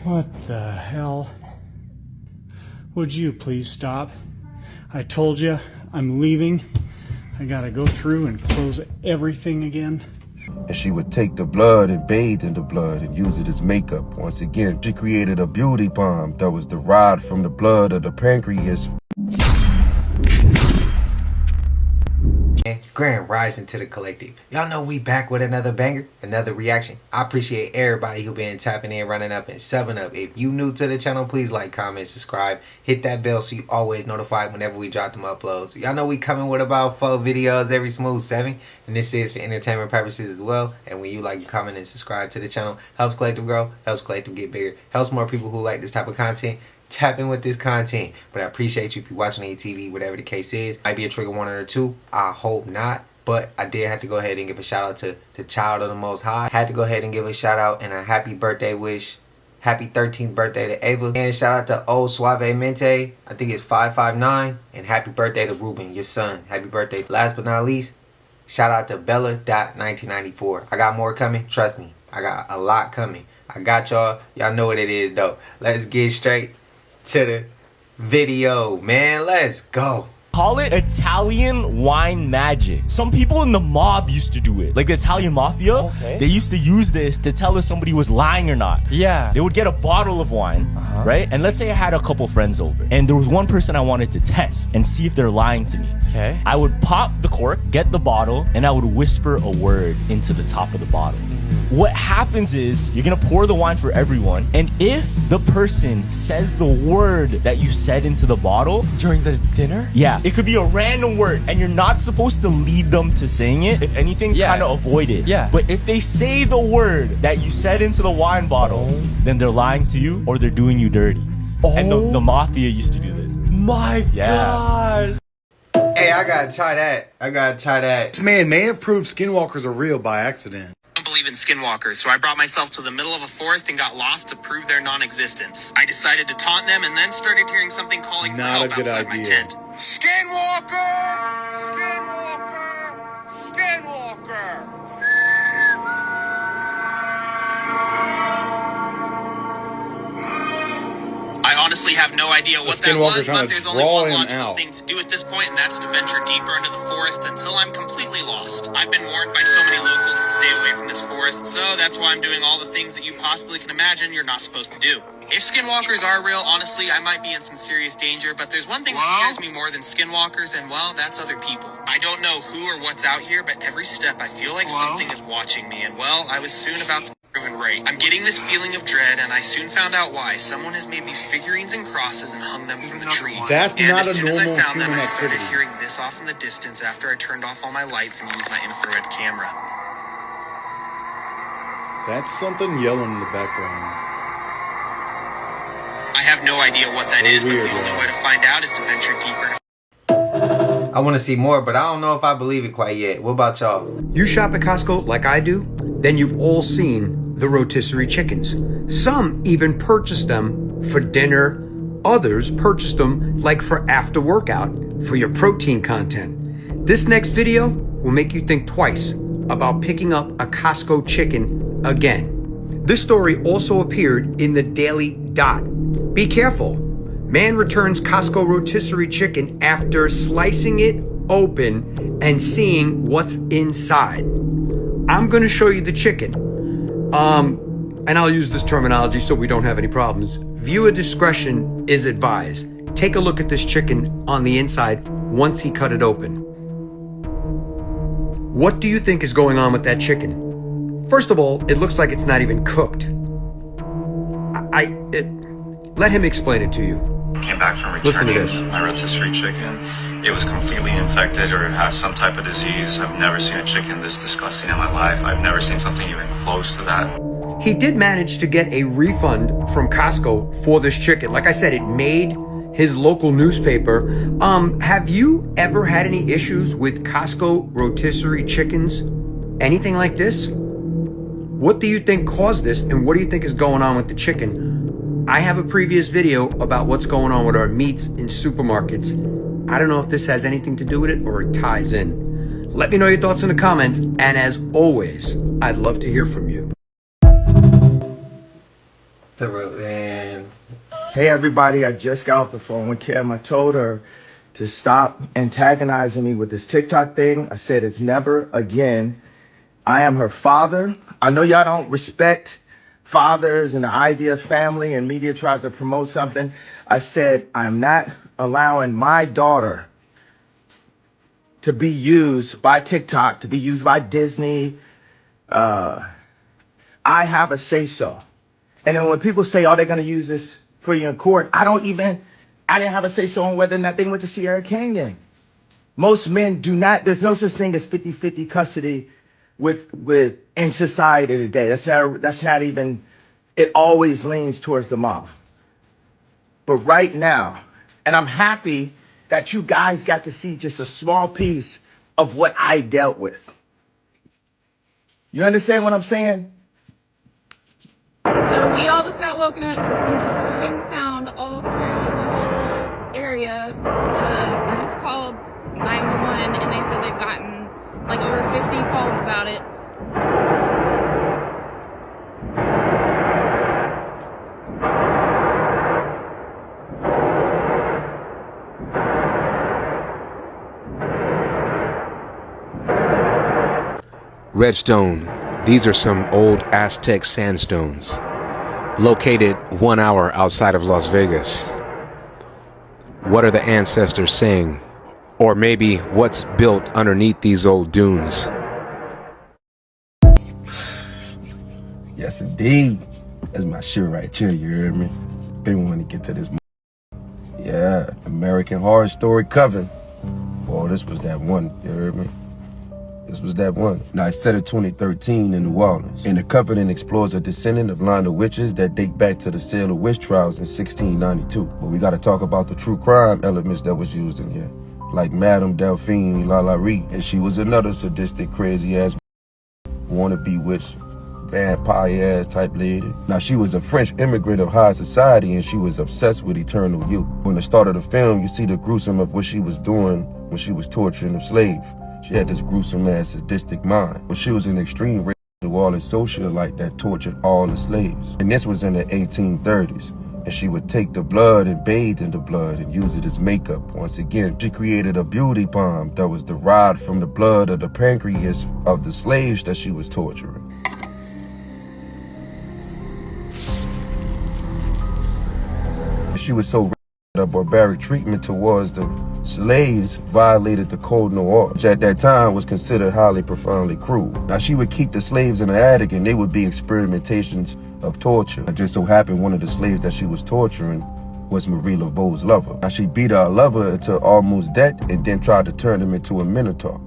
What the hell? Would you please stop? I told you I'm leaving. I gotta go through and close everything again. And she would take the blood and bathe in the blood and use it as makeup. Once again, she created a beauty balm that was derived from the blood of the pancreas. Grand rising to the collective. Y'all know we back with another banger, another reaction. I appreciate everybody who been tapping in, running up, and subbing up. If you new to the channel, please like, comment, subscribe, hit that bell so you always notified whenever we drop them uploads. Y'all know we coming with about 4 videos every smooth 7, and this is for entertainment purposes as well. And when you like, comment, and subscribe to the channel, helps collective grow, helps collective get bigger, helps more people who like this type of content tap in with this content. But I appreciate you if you're watching ATV, whatever the case is. Might be a trigger warning or two, I hope not, but I did have to go ahead and give a shout out to the child of the Most High. Had to go ahead and give a shout out and a happy birthday wish, happy 13th birthday to Ava, and shout out to old Suave Mente, I think it's 559, and happy birthday to Ruben, your son. Happy birthday. Last but not least, shout out to Bella.1994. I got more coming, trust me, I got a lot coming. I got y'all know what it is though. Let's get straight to the video, man. Let's go. Call it Italian wine magic. Some people in the mob used to do it. Like the Italian mafia, Okay. they used to use this to tell if somebody was lying or not. Yeah. They would get a bottle of wine, right? And let's say I had a couple friends over, and there was one person I wanted to test and see if they're lying to me. Okay. I would pop the cork, get the bottle, and I would whisper a word into the top of the bottle. What happens is you're gonna pour the wine for everyone, and if the person says the word that you said into the bottle During the dinner? yeah, it could be a random word, and you're not supposed to lead them to saying it. If anything, Yeah. kind of avoid it. Yeah. But if they say the word that you said into the wine bottle, then they're lying to you or they're doing you dirty. And the mafia used to do this. My God. Hey, I gotta try that. This man may have proved skinwalkers are real by accident. I don't believe in skinwalkers, so I brought myself to the middle of a forest and got lost to prove their non-existence. I decided to taunt them and then started hearing something calling for Not a help good outside my idea. tent. Skinwalker! Skinwalker! Skinwalker! I honestly have no idea what that skinwalker was, trying but to there's only draw one him logical out. thing to do at this point, and that's to venture deeper into the forest until I'm completely lost. I've been warned by so many locals to stay away from this forest, so that's why I'm doing all the things that you possibly can imagine you're not supposed to do. If skinwalkers are real, honestly, I might be in some serious danger, but there's one thing that scares me more than skinwalkers, and well, that's other people. I don't know who or what's out here, but every step I feel like something is watching me, and well, I was soon about to be proven right. I'm getting this feeling of dread, and I soon found out why. Someone has made these figurines and crosses and hung them from the trees. That's and not as a soon as I normal found them, human I started activity. hearing this off in the distance after I turned off all my lights and used my infrared camera. That's something yelling in the background. I have no idea what that is, but weird, the only yeah. way to find out is to venture deeper. I want to see more, but I don't know if I believe it quite yet. What about y'all? You shop at Costco like I do, then you've all seen the rotisserie chickens. Some even purchase them for dinner. Others purchase them like for after workout for your protein content. This next video will make you think twice about picking up a Costco chicken again. This story also appeared in the Daily Dot. Be careful. Man returns Costco rotisserie chicken after slicing it open and seeing what's inside. I'm gonna show you the chicken. And I'll use this terminology so we don't have any problems. Viewer discretion is advised. Take a look at this chicken on the inside once he cut it open. What do you think is going on with that chicken? First of all, it looks like it's not even cooked. Let him explain it to you. Came back from Listen to returning this. my rotisserie chicken. It was completely infected or has some type of disease. I've never seen a chicken this disgusting in my life. I've never seen something even close to that. He did manage to get a refund from Costco for this chicken. Like I said, it made his local newspaper. Have you ever had any issues with Costco rotisserie chickens? Anything like this? What do you think caused this, and what do you think is going on with the chicken? I have a previous video about what's going on with our meats in supermarkets. I don't know if this has anything to do with it or it ties in. Let me know your thoughts in the comments, and as always, I'd love to hear from you. And Hey everybody, I just got off the phone with Kim. I told her to stop antagonizing me with this TikTok thing. I said it's never again. I am her father. I know y'all don't respect fathers and the idea of family, and media tries to promote something. I said I'm not allowing my daughter to be used by TikTok, to be used by Disney. I have a say so. And then when people say, oh, they're going to use this for you in court, I didn't have a say so on whether or not they went to Sierra Canyon. Most men do not, there's no such thing as 50-50 custody with in society today. That's not even, it always leans towards the mom. But right now, and I'm happy that you guys got to see just a small piece of what I dealt with. You understand what I'm saying? So we all just got woken up to some disturbing sound all through the whole area. The group called 911 and they said they've gotten like over 50 calls about it. Redstone. These are some old Aztec sandstones located 1 hour outside of Las Vegas. What are the ancestors saying? Or maybe what's built underneath these old dunes? Yes, indeed. That's my shit right here, you heard me? Been wanting to get to this. Yeah, American Horror Story Coven. Boy, this was that one, you heard me? This was that one. Now, it's set in 2013 in New Orleans, and the Covenant explores a descendant of line of witches that date back to the Salem witch trials in 1692. But we got to talk about the true crime elements that was used in here, like Madame Delphine Lalaurie, and she was another sadistic, crazy-ass wannabe witch, vampire-ass type lady. Now, she was a French immigrant of high society, and she was obsessed with eternal youth. When the start of the film, you see the gruesome of what she was doing when she was torturing a slave. She had this gruesome-ass sadistic mind, but she was an extreme New Orleans socialite that tortured all the slaves. And this was in the 1830s. And she would take the blood and bathe in the blood and use it as makeup. Once again, she created a beauty balm that was derived from the blood of the pancreas of the slaves that she was torturing. She was so the barbaric treatment towards the slaves violated the Code Noir, which at that time was considered highly profoundly cruel. Now, she would keep the slaves in the attic and they would be experimentations of torture. It just so happened one of the slaves that she was torturing was Marie Laveau's lover. Now, she beat her lover until almost dead and then tried to turn him into a minotaur.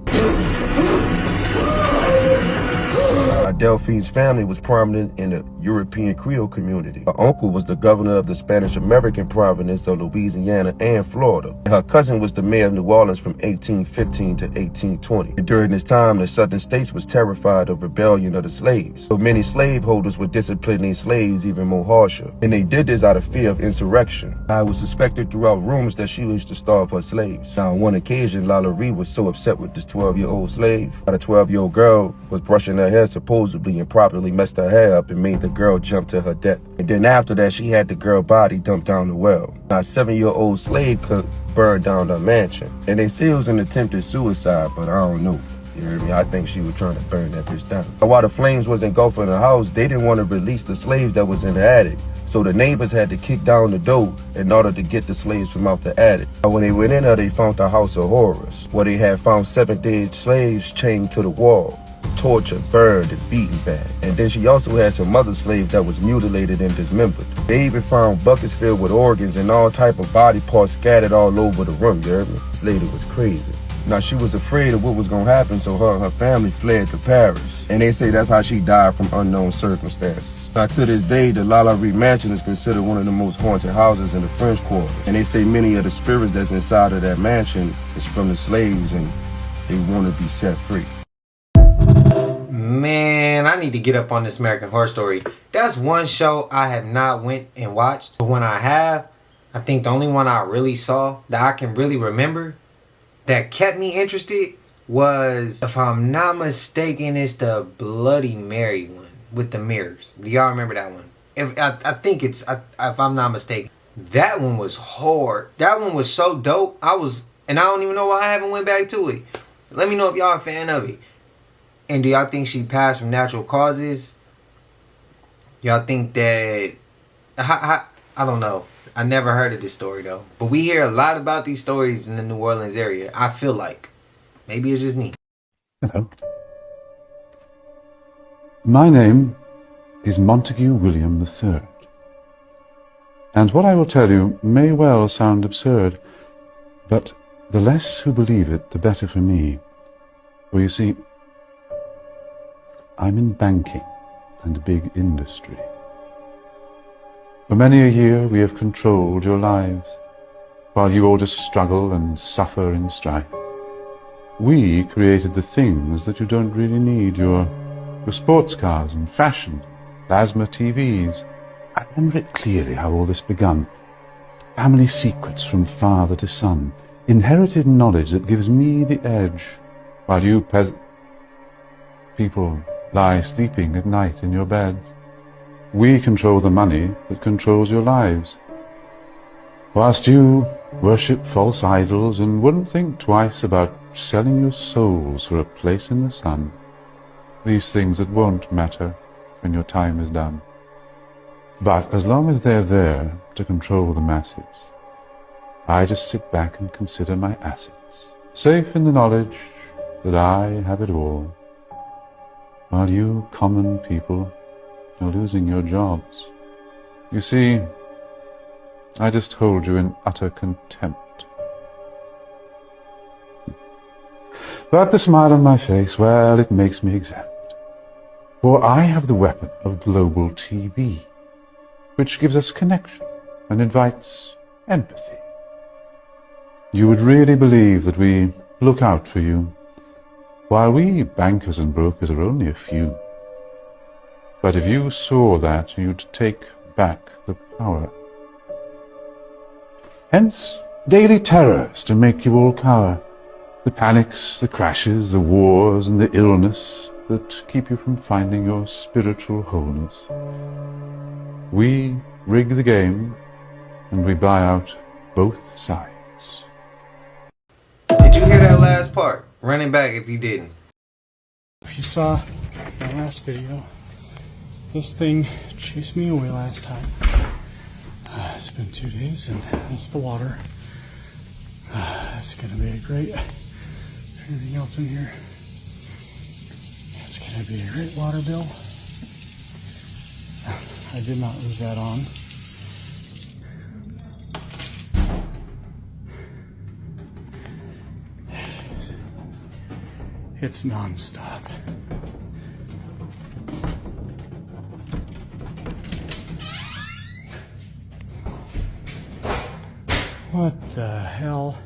Delphine's family was prominent in the European Creole community. Her uncle was the governor of the Spanish-American province of Louisiana and Florida. And her cousin was the mayor of New Orleans from 1815 to 1820. And during this time, the southern states was terrified of rebellion of the slaves. So many slaveholders were disciplining slaves even more harsher. And they did this out of fear of insurrection. I was suspected throughout rumors that she used to starve her slaves. Now, on one occasion, Lalaurie was so upset with this 12-year-old slave that a 12-year-old girl was brushing her hair supposedly improperly messed her hair up and made the girl jump to her death. And then after that, she had the girl body dumped down the well. Now, a 7-year-old slave cook burned down her mansion. And they say it was an attempted suicide, but I don't know. You hear me? I think she was trying to burn that bitch down. And while the flames was engulfing the house, they didn't want to release the slaves that was in the attic. So the neighbors had to kick down the door in order to get the slaves from out the attic. And when they went in there, they found the house of horrors, where they had found 7 dead slaves chained to the wall, tortured, burned, and beaten bad. And then she also had some other slaves that was mutilated and dismembered. They even found buckets filled with organs and all type of body parts scattered all over the room, you heard me? This lady was crazy. Now, she was afraid of what was going to happen, so her and her family fled to Paris. And they say that's how she died from unknown circumstances. Now, to this day, the Lalaurie Mansion is considered one of the most haunted houses in the French Quarter. And they say many of the spirits that's inside of that mansion is from the slaves, and they want to be set free. Man, I need to get up on this American Horror Story. That's one show I have not went and watched. But when I have, I think the only one I really saw that I can really remember that kept me interested was, if I'm not mistaken, it's the Bloody Mary one with the mirrors. Do y'all remember that one? I think it's, if I'm not mistaken, that one was hard. That one was so dope. And I don't even know why I haven't went back to it. Let me know if y'all a fan of it. And do y'all think she passed from natural causes? Y'all think that... I don't know. I never heard of this story, though. But we hear a lot about these stories in the New Orleans area. I feel like. Maybe it's just me. Hello. My name is Montague William III. And what I will tell you may well sound absurd, but the less who believe it, the better for me. For you see, I'm in banking and big industry. For many a year we have controlled your lives, while you all just struggle and suffer in strife. We created the things that you don't really need, your sports cars and fashion, plasma TVs. I remember it clearly how all this begun. Family secrets from father to son, inherited knowledge that gives me the edge, while you people lie sleeping at night in your beds. We control the money that controls your lives, whilst you worship false idols and wouldn't think twice about selling your souls for a place in the sun. These things that won't matter when your time is done. But as long as they're there to control the masses, I just sit back and consider my assets, safe in the knowledge that I have it all, while you common people are losing your jobs. You see, I just hold you in utter contempt. But the smile on my face, well, it makes me exempt. For I have the weapon of global TV, which gives us connection and invites empathy. You would really believe that we look out for you, while we bankers and brokers are only a few. But if you saw that, you'd take back the power. Hence, daily terrors to make you all cower. The panics, the crashes, the wars, and the illness that keep you from finding your spiritual wholeness. We rig the game, and we buy out both sides. Did you hear that last part? Run it back if you didn't. If you saw my last video, this thing chased me away last time. It's been 2 days and that's the water. It's gonna be a great, anything else in here? It's gonna be a great water bill. I did not leave that on. It's non-stop. What the hell?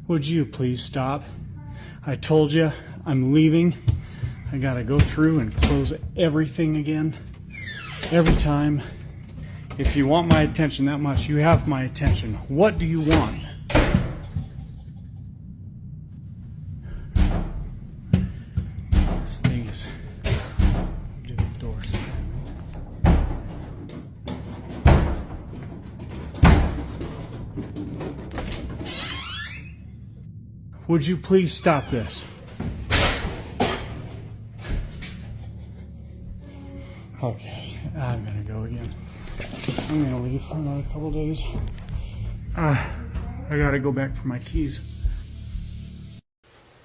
Would you please stop? I told you, I'm leaving. I gotta go through and close everything again. Every time. If you want my attention that much, you have my attention. What do you want? This thing is... do the doors. Would you please stop this? Okay, I'm gonna go again. I'm gonna leave for another couple days. I gotta go back for my keys.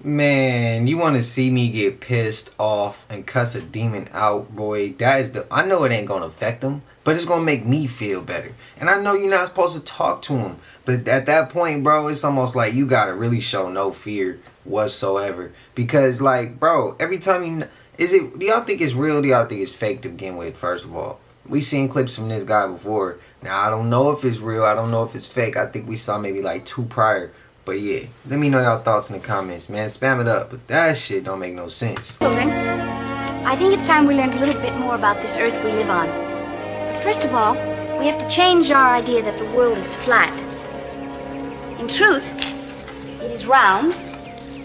Man, you want to see me get pissed off and cuss a demon out, boy? That is I know it ain't gonna affect him, but it's gonna make me feel better. And I know you're not supposed to talk to him, but at that point, bro, it's almost like you gotta really show no fear whatsoever. Because, like, bro, every time you... do y'all think it's real? Do y'all think it's fake to begin with, first of all? We seen clips from this guy before. Now, I don't know if it's real. I don't know if it's fake. I think we saw maybe like 2 prior. But yeah, let me know y'all thoughts in the comments, man. Spam it up. But that shit don't make no sense. Children, I think it's time we learned a little bit more about this earth we live on. But first of all, we have to change our idea that the world is flat. In truth, it is round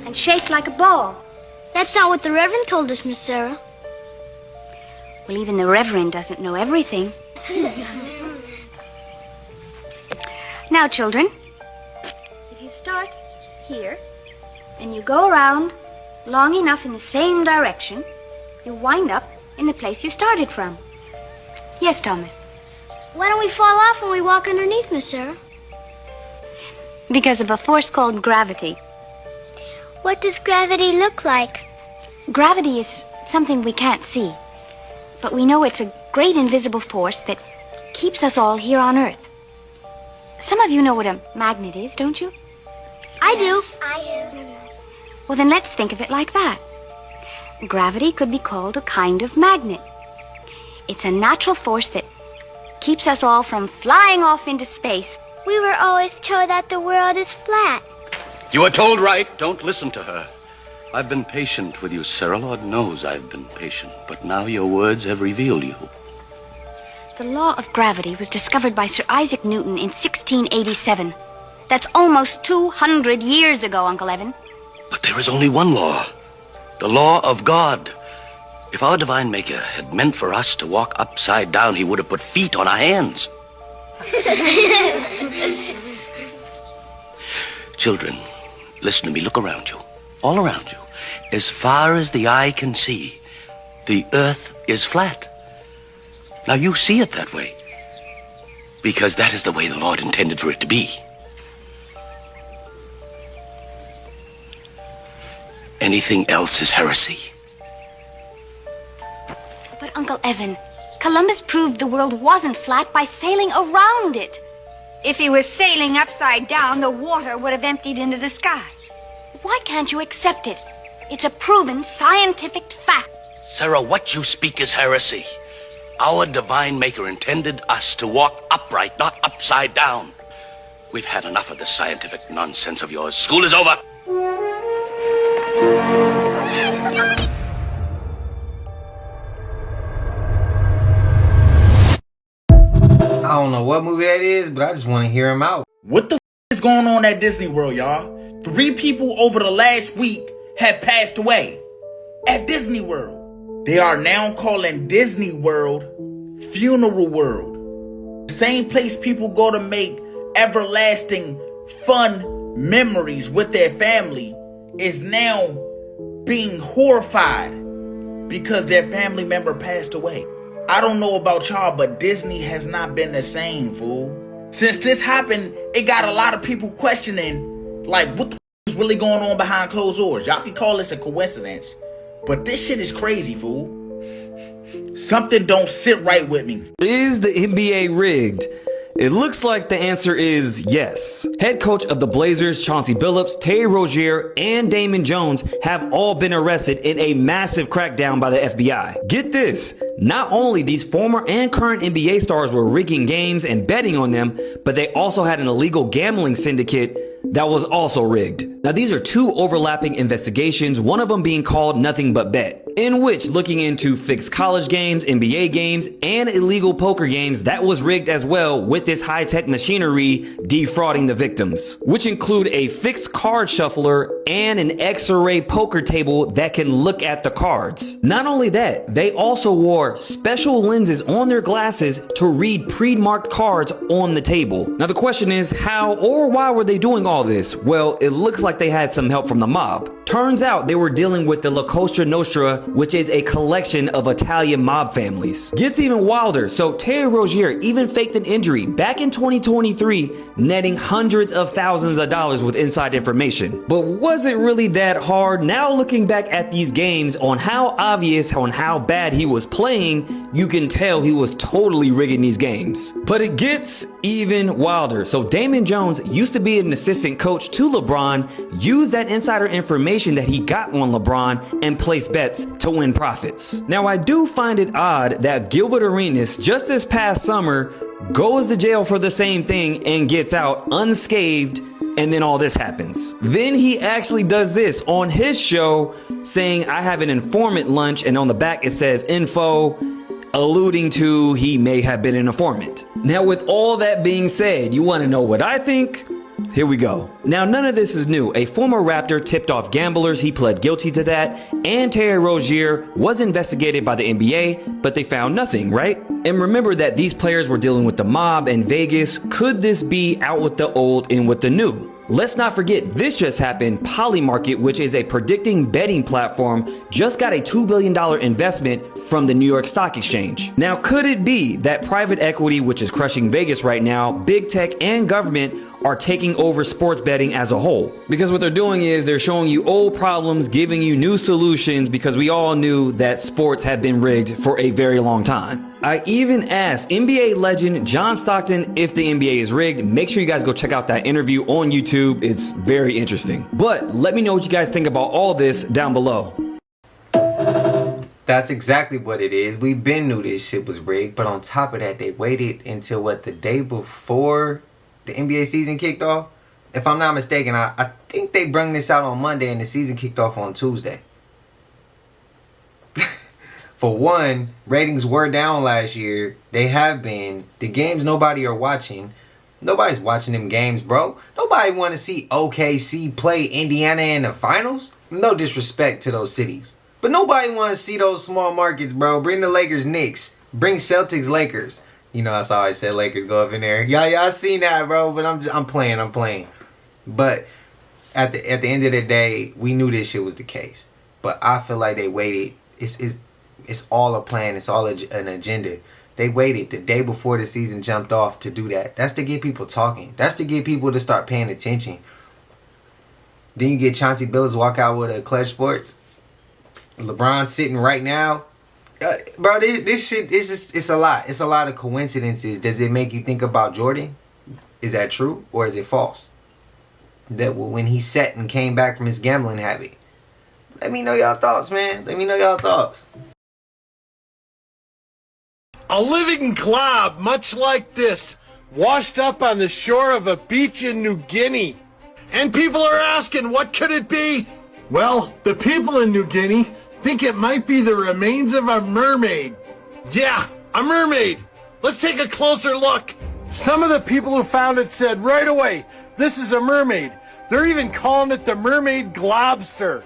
and shaped like a ball. That's not what the Reverend told us, Miss Sarah. Well, even the Reverend doesn't know everything. Now, children, if you start here, and you go around long enough in the same direction, you wind up in the place you started from. Yes, Thomas? Why don't we fall off when we walk underneath, Miss Sarah? Because of a force called gravity. What does gravity look like? Gravity is something we can't see, but we know it's a great invisible force that keeps us all here on Earth. Some of you know what a magnet is, don't you? I do. I do. Well, then let's think of it like that. Gravity could be called a kind of magnet. It's a natural force that keeps us all from flying off into space. We were always told that the world is flat. You are told right. Don't listen to her. I've been patient with you, Sarah. Lord knows I've been patient. But now your words have revealed you. The law of gravity was discovered by Sir Isaac Newton in 1687. That's almost 200 years ago, Uncle Evan. But there is only one law. The law of God. If our divine maker had meant for us to walk upside down, he would have put feet on our hands. Children, listen to me. Look around you. All around you. As far as the eye can see, the earth is flat. Now you see it that way, because that is the way the Lord intended for it to be. Anything else is heresy. But Uncle Evan, Columbus proved the world wasn't flat by sailing around it. If he was sailing upside down, the water would have emptied into the sky. Why can't you accept it? It's a proven scientific fact. Sarah, what you speak is heresy. Our divine maker intended us to walk upright, not upside down. We've had enough of this scientific nonsense of yours. School is over. I don't know what movie that is, but I just want to hear him out. What the is going on at Disney World, y'all? 3 people over the last week have passed away at Disney World. They are now calling Disney World Funeral World. The same place people go to make everlasting fun memories with their family is now being horrified because their family member passed away. I don't know about y'all, but Disney has not been the same, fool. Since this happened, it got a lot of people questioning, like, what the is really going on behind closed doors? Y'all can call this a coincidence, but this shit is crazy, fool. Something don't sit right with me. Is the NBA rigged? It looks like the answer is yes. Head coach of the Blazers, Chauncey Billups, Terry Rozier, and Damon Jones have all been arrested in a massive crackdown by the FBI. Get this, not only these former and current NBA stars were rigging games and betting on them, but they also had an illegal gambling syndicate that was also rigged. Now these are 2 overlapping investigations, one of them being called Nothing But Bet, in which looking into fixed college games, NBA games, and illegal poker games that was rigged as well, with this high-tech machinery defrauding the victims, which include a fixed card shuffler and an X-ray poker table that can look at the cards. Not only that, they also wore special lenses on their glasses to read pre-marked cards on the table. Now the question is, how or why were they doing all this? Well, it looks like they had some help from the mob. Turns out they were dealing with the La Cosa Nostra, which is a collection of Italian mob families. Gets even wilder, so Terry Rozier even faked an injury back in 2023, netting hundreds of thousands of dollars with inside information. But was it really that hard? Now looking back at these games, on how obvious, on how bad he was playing, you can tell he was totally rigging these games. But it gets even wilder. So Damon Jones used to be an assistant coach to LeBron, used that insider information that he got on LeBron and placed bets to win profits. Now I do find it odd that Gilbert Arenas just this past summer goes to jail for the same thing and gets out unscathed, and then all this happens. Then he actually does this on his show, saying I have an informant lunch, and on the back it says info, alluding to he may have been an informant. Now with all that being said, you want to know what I think? Here we go. Now, none of this is new. A former Raptor tipped off gamblers. He pled guilty to that. And Terry Rozier was investigated by the NBA, but they found nothing, right? And remember that these players were dealing with the mob in Vegas. Could this be out with the old, in with the new? Let's not forget, this just happened. Polymarket, which is a predicting betting platform, just got a $2 billion investment from the New York Stock Exchange. Now, could it be that private equity, which is crushing Vegas right now, big tech and government are taking over sports betting as a whole? Because what they're doing is they're showing you old problems, giving you new solutions, because we all knew that sports had been rigged for a very long time. I even asked NBA legend John Stockton if the NBA is rigged. Make sure you guys go check out that interview on YouTube. It's very interesting. But let me know what you guys think about all this down below. That's exactly what it is. We been knew this shit was rigged, but on top of that, they waited until the day before the NBA season kicked off. If I'm not mistaken, I think they brung this out on Monday and the season kicked off on Tuesday. For one, ratings were down last year. They have been. The games nobody are watching. Nobody's watching them games, bro. Nobody want to see OKC play Indiana in the finals. No disrespect to those cities, but nobody want to see those small markets, bro. Bring the Lakers, Knicks. Bring Celtics, Lakers. You know, that's how I said Lakers go up in there. Y'all seen that, bro. But I'm playing. But at the end of the day, we knew this shit was the case. But I feel like they waited. It's all a plan. It's all an agenda. They waited the day before the season jumped off to do that. That's to get people talking. That's to get people to start paying attention. Then you get Chauncey Billups walk out with a Clutch Sports. LeBron sitting right now. Bro, this shit is just, it's a lot. It's a lot of coincidences. Does it make you think about Jordan? Is that true or is it false? That when he sat and came back from his gambling habit. Let me know y'all thoughts, man. Let me know y'all thoughts. A living glob, much like this, washed up on the shore of a beach in New Guinea. And people are asking, what could it be? Well, the people in New Guinea think it might be the remains of a mermaid. Yeah, a mermaid. Let's take a closer look. Some of the people who found it said right away, this is a mermaid. They're even calling it the mermaid globster.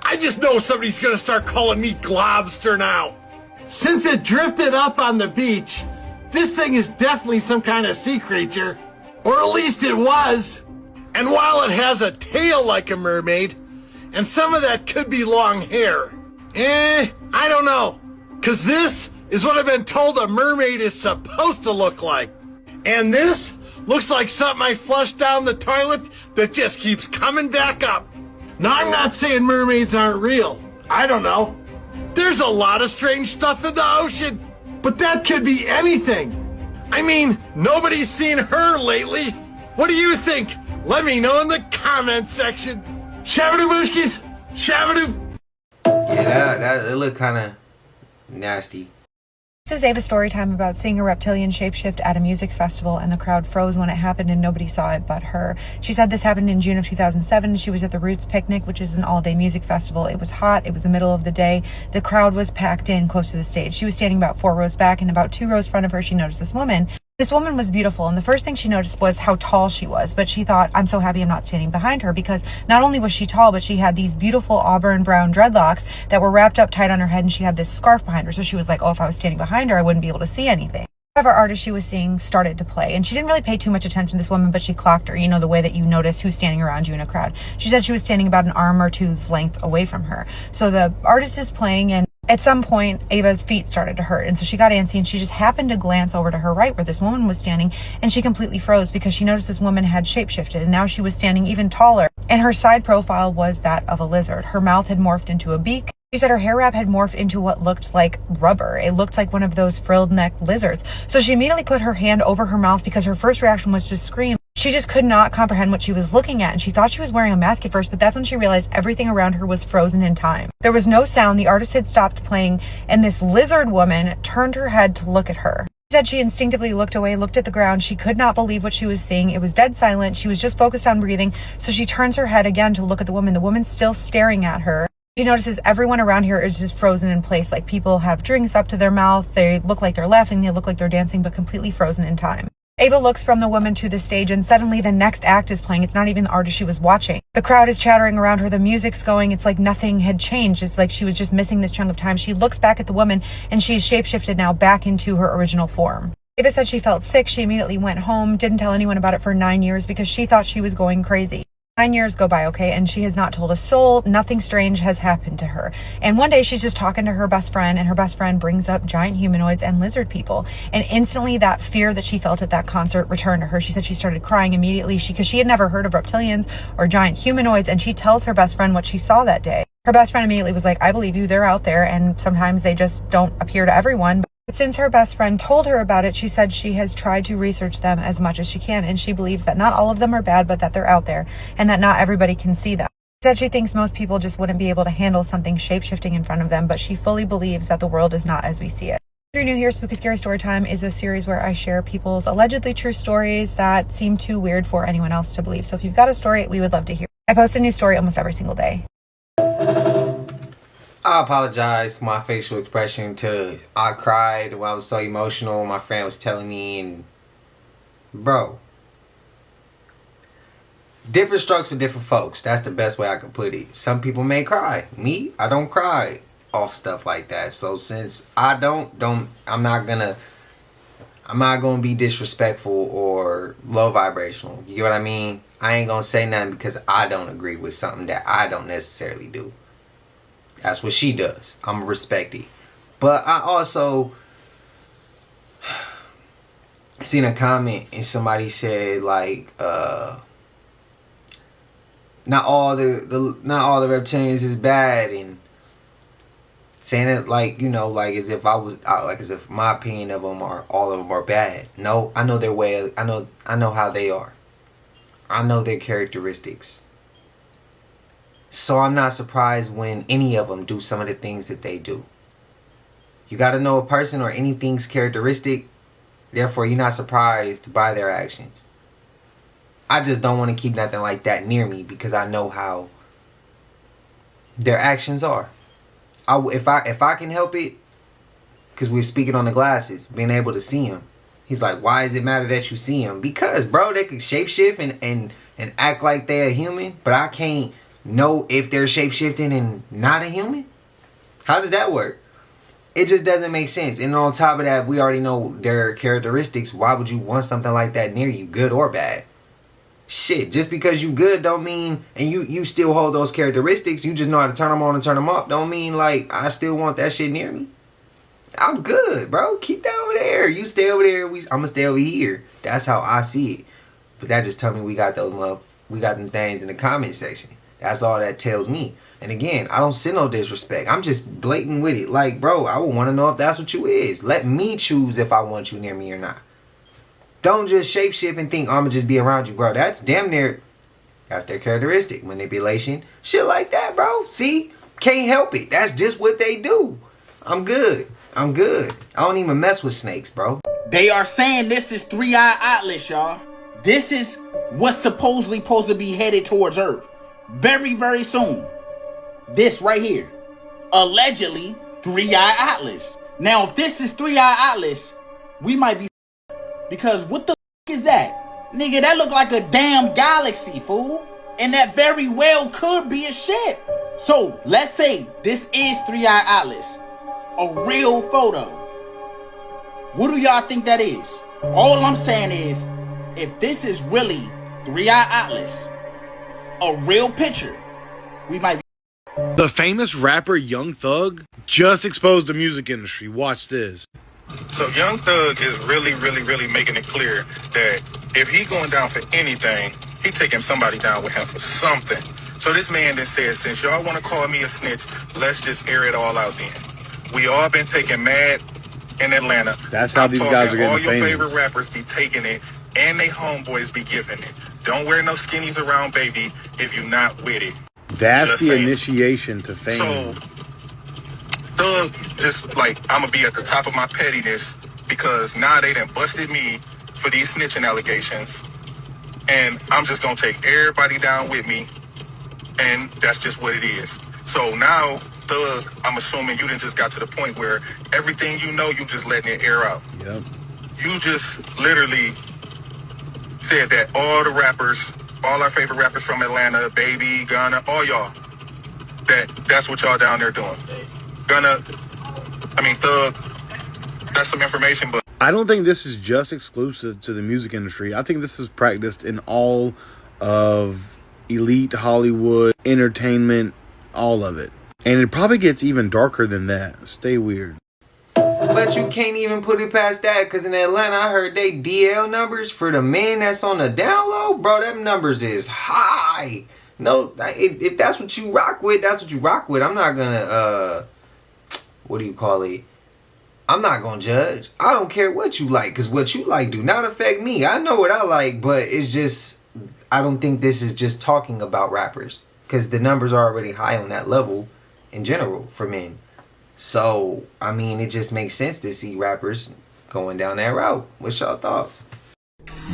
I just know somebody's gonna start calling me globster now. Since it drifted up on the beach, this thing is definitely some kind of sea creature. Or at least it was. And while it has a tail like a mermaid, and some of that could be long hair, I don't know. Cause this is what I've been told a mermaid is supposed to look like. And this looks like something I flushed down the toilet that just keeps coming back up. Now, I'm not saying mermaids aren't real. I don't know. There's a lot of strange stuff in the ocean, but that could be anything. I mean, nobody's seen her lately. What do you think? Let me know in the comment section. Shabadoo booshkis, shabadoo. Yeah, that it looked kind of nasty. This is Ava's story time about seeing a reptilian shapeshift at a music festival, and the crowd froze when it happened and nobody saw it but her. She said this happened in June of 2007. She was at the Roots Picnic, which is an all-day music festival. It was hot. It was the middle of the day. The crowd was packed in close to the stage. She was standing about 4 rows back, and about 2 rows front of her, she noticed this woman. This woman was beautiful, and the first thing she noticed was how tall she was, but she thought, I'm so happy I'm not standing behind her, because not only was she tall, but she had these beautiful auburn brown dreadlocks that were wrapped up tight on her head, and she had this scarf behind her, so she was like, oh, if I was standing behind her, I wouldn't be able to see anything. Whatever artist she was seeing started to play, and she didn't really pay too much attention to this woman, but she clocked her, you know, the way that you notice who's standing around you in a crowd. She said she was standing about an arm or two's length away from her. So the artist is playing, and at some point, Ava's feet started to hurt, and so she got antsy, and she just happened to glance over to her right where this woman was standing, and she completely froze because she noticed this woman had shapeshifted, and now she was standing even taller, and her side profile was that of a lizard. Her mouth had morphed into a beak. She said her hair wrap had morphed into what looked like rubber. It looked like one of those frilled neck lizards. So she immediately put her hand over her mouth because her first reaction was to scream. She just could not comprehend what she was looking at, and she thought she was wearing a mask at first, but that's when she realized everything around her was frozen in time. There was no sound, the artist had stopped playing, and this lizard woman turned her head to look at her. She said she instinctively looked away, looked at the ground. She could not believe what she was seeing. It was dead silent. She was just focused on breathing, so she turns her head again to look at the woman. The woman's still staring at her. She notices everyone around here is just frozen in place, like people have drinks up to their mouth. They look like they're laughing, they look like they're dancing, but completely frozen in time. Ava looks from the woman to the stage, and suddenly the next act is playing. It's not even the artist she was watching. The crowd is chattering around her. The music's going. It's like nothing had changed. It's like she was just missing this chunk of time. She looks back at the woman, and she's shapeshifted now back into her original form. Ava said she felt sick. She immediately went home, didn't tell anyone about it for 9 years because she thought she was going crazy. 9 years go by, okay, and she has not told a soul. Nothing strange has happened to her. And one day she's just talking to her best friend, and her best friend brings up giant humanoids and lizard people. And instantly that fear that she felt at that concert returned to her. She said she started crying immediately because she had never heard of reptilians or giant humanoids, and she tells her best friend what she saw that day. Her best friend immediately was like, I believe you, they're out there, and sometimes they just don't appear to everyone. But since her best friend told her about it, she said she has tried to research them as much as she can, and she believes that not all of them are bad, but that they're out there, and that not everybody can see them. She said she thinks most people just wouldn't be able to handle something shape-shifting in front of them, but she fully believes that the world is not as we see it. If you're new here, Spooky Scary Storytime is a series where I share people's allegedly true stories that seem too weird for anyone else to believe. So if you've got a story, we would love to hear. I post a new story almost every single day. I apologize for my facial expression. I cried when I was so emotional. My friend was telling me, and bro, different strokes for different folks. That's the best way I can put it. Some people may cry. Me, I don't cry off stuff like that. So since I I'm not gonna be disrespectful or low vibrational. You get what I mean? I ain't gonna say nothing because I don't agree with something that I don't necessarily do. That's what she does. I'm going to respect it. But I also seen a comment and somebody said like not all the reptilians is bad, and saying it like, you know, like as if as if my opinion of them are all of them are bad. No, I know their way. I know how they are. I know their characteristics. So I'm not surprised when any of them do some of the things that they do. You got to know a person or anything's characteristic. Therefore, you're not surprised by their actions. I just don't want to keep nothing like that near me because I know how their actions are. If I can help it, because we're speaking on the glasses, being able to see him. He's like, why does it matter that you see him? Because, bro, they can shapeshift and act like they're a human, but I can't know if they're shape-shifting and not a human? How does that work? It just doesn't make sense. And on top of that, we already know their characteristics. Why would you want something like that near you, good or bad? Shit, just because you good don't mean, and you still hold those characteristics, you just know how to turn them on and turn them off, don't mean like I still want that shit near me. I'm good, bro. Keep that over there. You stay over there. I'm gonna stay over here. That's how I see it. But that just tell me we got them things in the comment section. That's all that tells me. And again, I don't send no disrespect. I'm just blatant with it. Like, bro, I would want to know if that's what you is. Let me choose if I want you near me or not. Don't just shapeshift and think, oh, I'm going to just be around you, bro. That's damn near, that's their characteristic. Manipulation. Shit like that, bro. See? Can't help it. That's just what they do. I'm good. I don't even mess with snakes, bro. They are saying this is 3-Eye Atlas, y'all. This is what's supposed to be headed towards Earth. Very, very soon. This right here. Allegedly, 3-Eye Atlas. Now, if this is 3-Eye Atlas, we might be because what the is that? Nigga, that look like a damn galaxy, fool. And that very well could be a ship. So, let's say this is 3-Eye Atlas. A real photo. What do y'all think that is? All I'm saying is, if this is really 3-Eye Atlas, a real picture, we might be. The famous rapper Young Thug just exposed the music industry. Watch this. So Young Thug is really making it clear that if he going down for anything, he taking somebody down with him for something. So this man then said, since y'all want to call me a snitch, let's just air it all out then. We all been taking mad in Atlanta. That's how these guys are getting all your famous. favorite rappers be taking it, and they homeboys be giving it. Don't wear no skinnies around, baby, if you not with it. That's Just the saying. initiation to fame. So, Thug just like, I'm going to be at the top of my pettiness because now they done busted me for these snitching allegations. And I'm just going to take everybody down with me. And that's just what it is. So now, Thug, I'm assuming you done just got to the point where everything you know, you just letting it air out. Yep. You just literally said that all the rappers, all our favorite rappers from Atlanta, Baby, Gunna, all y'all, that's what y'all down there doing. Thug, that's some information, but I don't think this is just exclusive to the music industry. I think this is practiced in all of elite Hollywood, entertainment, all of it. And it probably gets even darker than that. Stay weird. But you can't even put it past that, because in Atlanta, I heard they DL numbers for the men that's on the down low. Bro, them numbers is high. No, if that's what you rock with, that's what you rock with. I'm not gonna, what do you call it? I'm not gonna judge. I don't care what you like, because what you like do not affect me. I know what I like, but it's just, I don't think this is just talking about rappers, because the numbers are already high on that level in general for men. So, I mean, it just makes sense to see rappers going down that route. What's your thoughts?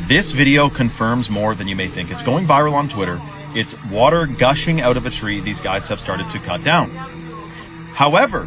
This video confirms more than you may think. It's going viral on Twitter. It's water gushing out of a tree these guys have started to cut down. However,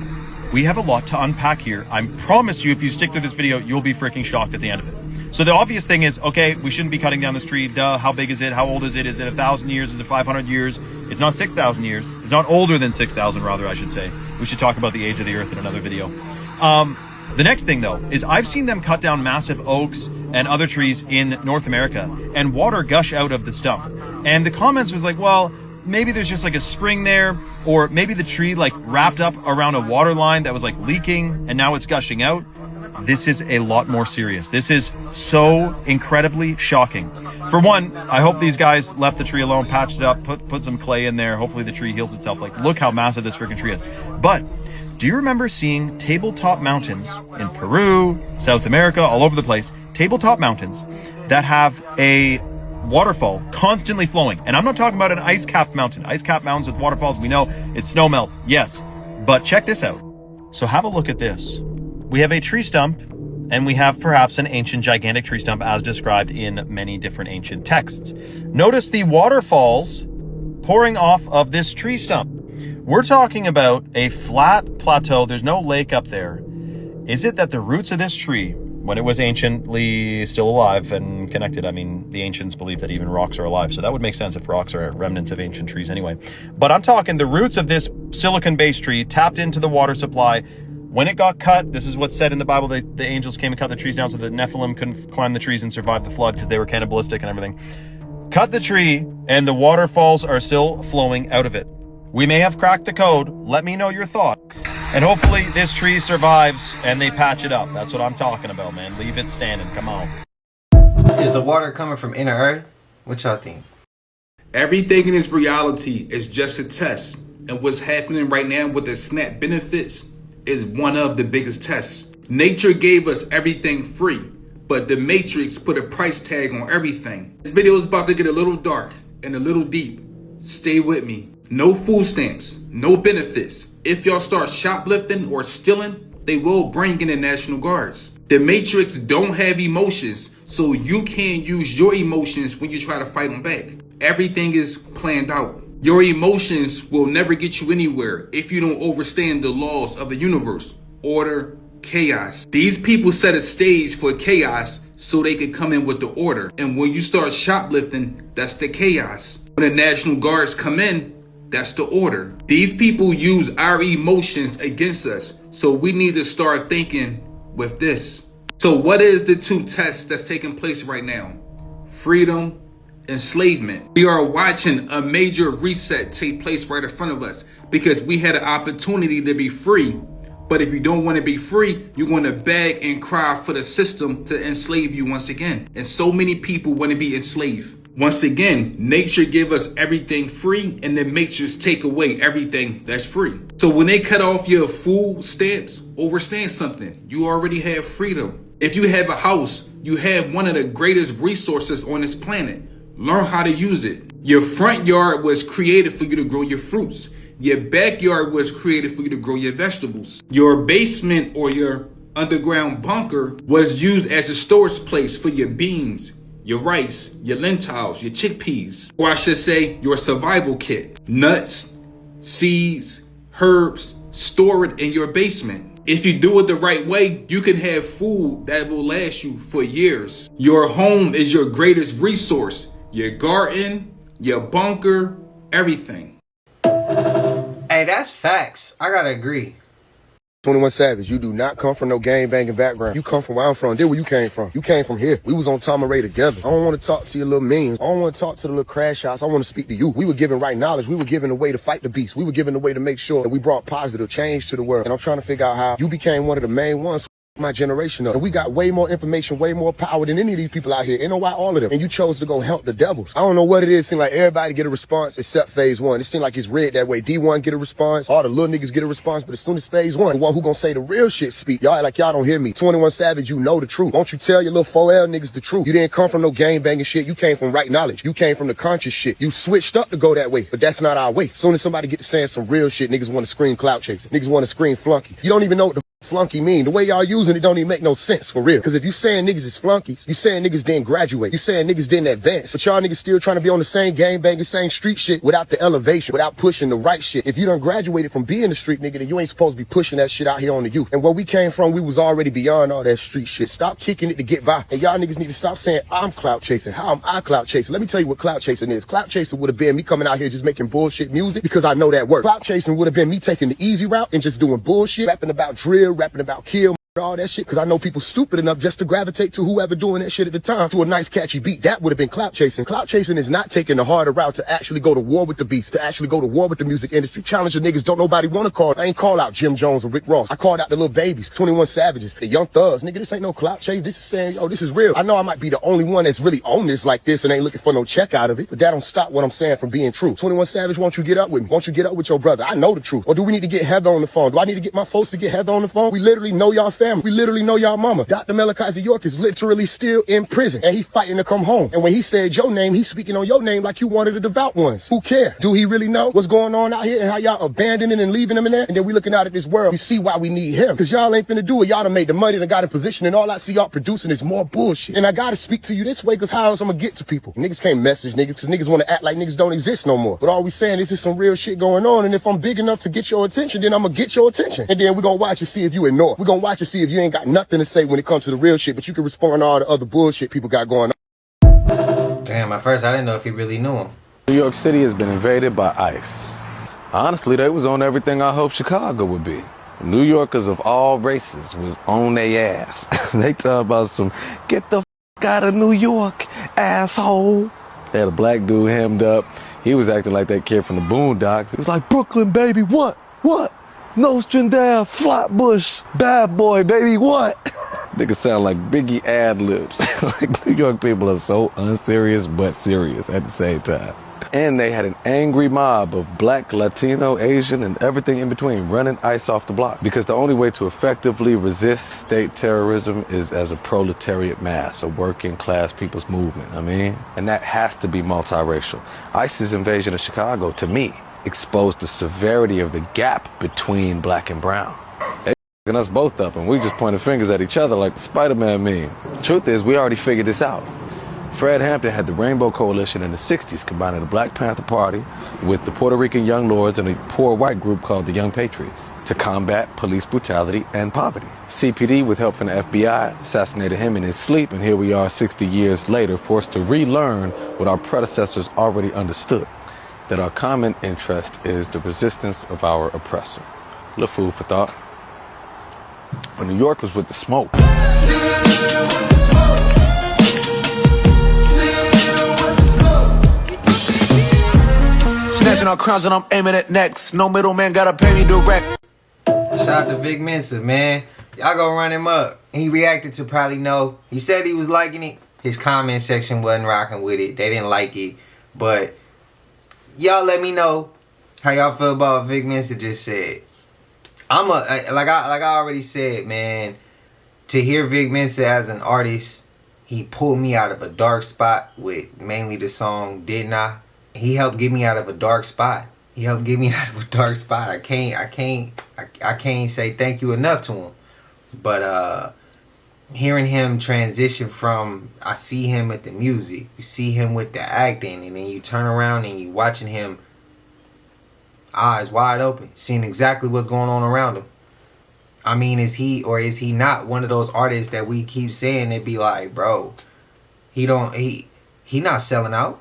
we have a lot to unpack here. I promise you, if you stick through this video, you'll be freaking shocked at the end of it. So the obvious thing is, okay, we shouldn't be cutting down this tree. Duh, how big is it? How old is it? Is it 1,000 years? Is it 500 years? It's not 6,000 years. It's not older than 6,000, rather, I should say. We should talk about the age of the earth in another video. The next thing, though, is I've seen them cut down massive oaks and other trees in North America and water gush out of the stump. And the comments was like, well, maybe there's just like a spring there, or maybe the tree like wrapped up around a water line that was like leaking and now it's gushing out. This is a lot more serious. This is so incredibly shocking. For one, I hope these guys left the tree alone, patched it up, put some clay in there. Hopefully the tree heals itself. Like, look how massive this freaking tree is. But do you remember seeing tabletop mountains in Peru, South America, all over the place, tabletop mountains that have a waterfall constantly flowing? And I'm not talking about an ice-capped mountain. Ice-capped mountains with waterfalls, we know it's snow melt. Yes, but check this out. So have a look at this. We have a tree stump, and we have perhaps an ancient gigantic tree stump as described in many different ancient texts. Notice the waterfalls pouring off of this tree stump. We're talking about a flat plateau. There's no lake up there. Is it that the roots of this tree, when it was anciently still alive and connected, I mean, the ancients believe that even rocks are alive, so that would make sense if rocks are remnants of ancient trees anyway. But I'm talking the roots of this silicon-based tree tapped into the water supply. When it got cut, this is what's said in the Bible, the angels came and cut the trees down so the Nephilim couldn't climb the trees and survive the flood because they were cannibalistic and everything. Cut the tree, and the waterfalls are still flowing out of it. We may have cracked the code. Let me know your thought. And hopefully this tree survives and they patch it up. That's what I'm talking about, man. Leave it standing. Come on. Is the water coming from inner earth? What y'all think? Everything in this reality is just a test. And what's happening right now with the SNAP benefits is one of the biggest tests. Nature gave us everything free, but the Matrix put a price tag on everything. This video is about to get a little dark and a little deep. Stay with me. No food stamps, no benefits. If y'all start shoplifting or stealing, they will bring in the National Guards. The Matrix don't have emotions, so you can't use your emotions when you try to fight them back. Everything is planned out. Your emotions will never get you anywhere if you don't understand the laws of the universe. Order, chaos. These people set a stage for chaos so they could come in with the order. And when you start shoplifting, that's the chaos. When the National Guards come in, that's the order. These people use our emotions against us, so we need to start thinking with this. So what is the two tests that's taking place right now? Freedom, enslavement. We are watching a major reset take place right in front of us because we had an opportunity to be free. But if you don't want to be free, you're going to beg and cry for the system to enslave you once again. And so many people want to be enslaved. Once again, nature give us everything free and the Matrix take away everything that's free. So when they cut off your food stamps, understand something. You already have freedom. If you have a house, you have one of the greatest resources on this planet. Learn how to use it. Your front yard was created for you to grow your fruits. Your backyard was created for you to grow your vegetables. Your basement or your underground bunker was used as a storage place for your beans, your rice, your lentils, your chickpeas, or I should say your survival kit. Nuts, seeds, herbs, store it in your basement. If you do it the right way, you can have food that will last you for years. Your home is your greatest resource. Your garden, your bunker, everything. Hey, that's facts. I gotta agree. 21 Savage, you do not come from no gang banging background. You come from where I'm from. There where you came from. You came from here. We was on Tom and Ray together. I don't want to talk to your little means. I don't want to talk to the little crash house. I want to speak to you. We were given right knowledge. We were given a way to fight the beast. We were given a way to make sure that we brought positive change to the world. And I'm trying to figure out how you became one of the main ones. My generation up. And we got way more information, way more power than any of these people out here. Ain't no why all of them. And you chose to go help the devils. I don't know what it is. Seem like everybody get a response except phase one. It seems like it's rigged that way. D1 get a response. All the little niggas get a response. But as soon as phase one, the one who gonna say the real shit speak. Y'all like y'all don't hear me. 21 Savage, you know the truth. Won't you tell your little 4L niggas the truth? You didn't come from no gang banging shit. You came from right knowledge. You came from the conscious shit. You switched up to go that way. But that's not our way. As soon as somebody get to saying some real shit, niggas want to scream clout chasing. Niggas want to scream flunky. You don't even know what the flunky mean. The way y'all using it don't even make no sense for real. Because if you saying niggas is flunkies, you saying niggas didn't graduate. You saying niggas didn't advance. But y'all niggas still trying to be on the same gang banging, same street shit without the elevation, without pushing the right shit. If you done graduated from being a street nigga, then you ain't supposed to be pushing that shit out here on the youth. And where we came from, we was already beyond all that street shit. Stop kicking it to get by. And y'all niggas need to stop saying I'm clout chasing. How am I clout chasing? Let me tell you what clout chasing is. Clout chasing would have been me coming out here just making bullshit music because I know that works. Clout chasing would have been me taking the easy route and just doing bullshit, rapping about drill, rapping about kill, all that shit, because I know people stupid enough just to gravitate to whoever doing that shit at the time to a nice catchy beat. That would have been clout chasing. Clout chasing is not taking the harder route to actually go to war with the beast, to actually go to war with the music industry. Challenger niggas don't nobody want to call. I ain't call out Jim Jones or Rick Ross. I called out the little babies, 21 Savages, the Young Thugs. Nigga, this ain't no clout chase. This is saying, yo, this is real. I know I might be the only one that's really on this like this and ain't looking for no check out of it, but that don't stop what I'm saying from being true. 21 Savage, won't you get up with me? Won't you get up with your brother? I know the truth. Or do we need to get Heather on the phone? Do I need to get my folks to get Heather on the phone? We literally know y'all family. We literally know y'all mama. Dr. Malachi York is literally still in prison and he fighting to come home. And when he said your name, he's speaking on your name like you one of the devout ones. Who care? Do he really know what's going on out here and how y'all abandoning and leaving him in there? And then we looking out at this world, we see why we need him. Cause y'all ain't finna do it. Y'all done made the money and got in position and all I see y'all producing is more bullshit. And I gotta speak to you this way cause how else I'm gonna get to people? Niggas can't message niggas cause niggas wanna act like niggas don't exist no more. But all we saying is there's some real shit going on and if I'm big enough to get your attention, then I'm gonna get your attention. And then we gonna watch and see if you ignore. We gonna watch and see if you ain't got nothing to say when it comes to the real shit, but you can respond to all the other bullshit people got going on. Damn, at first I didn't know if he really knew him. New York City has been invaded by ICE. Honestly, they was on everything I hoped Chicago would be. New Yorkers of all races was on their ass. They talk about some, get the f*** out of New York, asshole. They had a black dude hemmed up. He was acting like that kid from the Boondocks. It was like, Brooklyn, baby, what? What? Nostradamus, Flatbush, bad boy, baby, what? Niggas sound like Biggie ad-libs. Like New York people are so unserious but serious at the same time. And they had an angry mob of black, Latino, Asian, and everything in between running ICE off the block. Because the only way to effectively resist state terrorism is as a proletariat mass, a working class people's movement, and that has to be multiracial. ICE's invasion of Chicago, to me, exposed the severity of the gap between black and brown. They f***ing us both up and we just pointing fingers at each other like the Spider-Man meme. The truth is, we already figured this out. Fred Hampton had the Rainbow Coalition in the 60s, combining the Black Panther Party with the Puerto Rican Young Lords and a poor white group called the Young Patriots to combat police brutality and poverty. CPD, with help from the FBI, assassinated him in his sleep, and here we are 60 years later, forced to relearn what our predecessors already understood, that our common interest is the resistance of our oppressor. A little food for thought. When New York was with the smoke. Snatching our crowns and I'm aiming at necks. No middleman gotta pay me direct. Shout out to Vic Mensa, man. Y'all go run him up. He reacted to probably no. He said he was liking it. His comment section wasn't rocking with it. They didn't like it. But y'all let me know how y'all feel about what Vic Mensa just said. Like I already said, man, to hear Vic Mensa as an artist, he pulled me out of a dark spot with mainly the song Didn't I? He helped get me out of a dark spot. I can't say thank you enough to him. But hearing him transition from, I see him at the music, you see him with the acting, and then you turn around and you watching him eyes wide open, seeing exactly what's going on around him. I mean, is he or is he not one of those artists that we keep saying it be like, bro, he not selling out?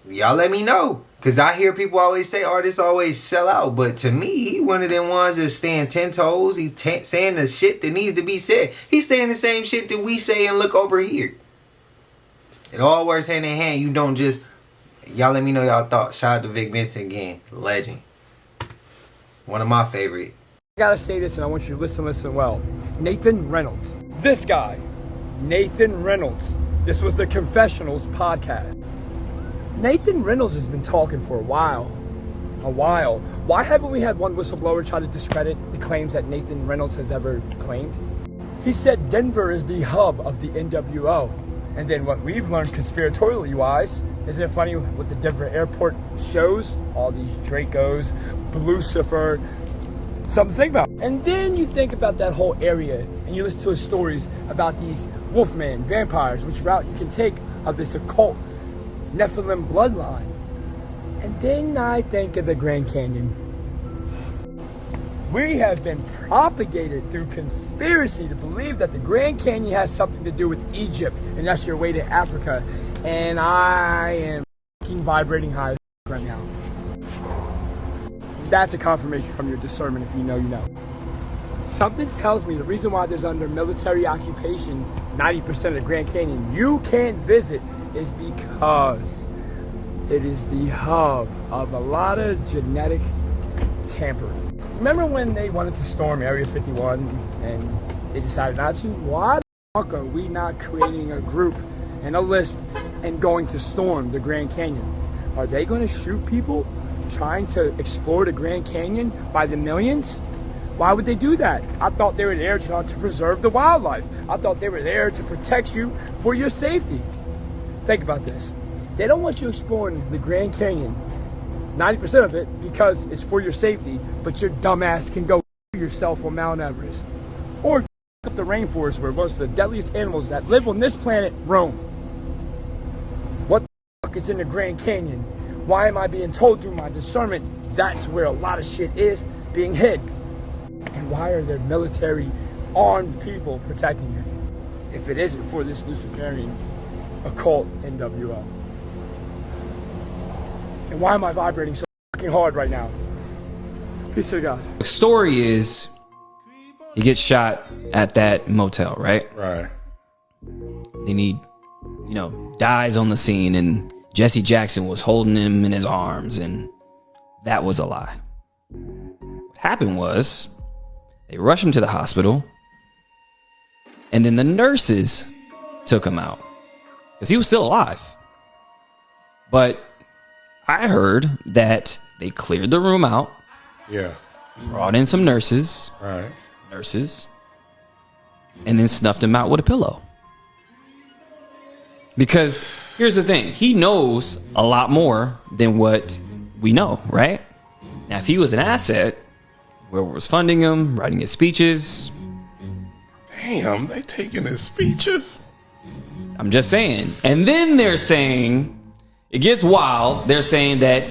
Y'all let me know. Cause I hear people always say artists always sell out, but to me, he one of them ones that stand 10 toes. He's saying the shit that needs to be said. He's saying the same shit that we say and look over here. It all works hand in hand. You don't just... Y'all let me know y'all thoughts. Shout out to Vic Benson again. Legend. One of my favorite. I gotta say this and I want you to listen well. Nathan Reynolds. This guy, Nathan Reynolds. This was the Confessionals podcast. Nathan Reynolds has been talking for a while. Why haven't we had one whistleblower try to discredit the claims that Nathan Reynolds has ever claimed? He said Denver is the hub of the NWO. And then what we've learned conspiratorially wise, isn't it funny what the Denver airport shows? All these Dracos, Lucifer, something to think about. And then you think about that whole area and you listen to his stories about these wolfmen, vampires, which route you can take of this occult Nephilim bloodline. And then I think of the Grand Canyon. We have been propagated through conspiracy to believe that the Grand Canyon has something to do with Egypt, and that's your way to Africa. And I am fucking vibrating high right now. That's a confirmation from your discernment. If you know, you know. Something tells me the reason why there's under military occupation 90% of the Grand Canyon you can't visit is because it is the hub of a lot of genetic tampering. Remember when they wanted to storm Area 51 and they decided not to? Why the fuck are we not creating a group and a list and going to storm the Grand Canyon? Are they going to shoot people trying to explore the Grand Canyon by the millions? Why would they do that? I thought they were there to preserve the wildlife. I thought they were there to protect you for your safety. Think about this. They don't want you exploring the Grand Canyon, 90% of it, because it's for your safety, but your dumbass can go yourself on Mount Everest. Or up the rainforest where most of the deadliest animals that live on this planet roam. What the fuck is in the Grand Canyon? Why am I being told through my discernment that's where a lot of shit is being hid? And why are there military armed people protecting it if it isn't for this Luciferian occult NWO? And why am I vibrating so fucking hard right now? Peace to guys. The story is he gets shot at that motel, right? Right. Then he, dies on the scene, and Jesse Jackson was holding him in his arms, and that was a lie. What happened was they rushed him to the hospital, and then the nurses took him out because he was still alive. But I heard that they cleared the room out. Yeah. Brought in some nurses. Right. And then snuffed him out with a pillow. Because here's the thing. He knows a lot more than what we know, right? Now, if he was an asset, whoever was funding him, writing his speeches. Damn, they taking his speeches. I'm just saying. And then they're saying, it gets wild. They're saying that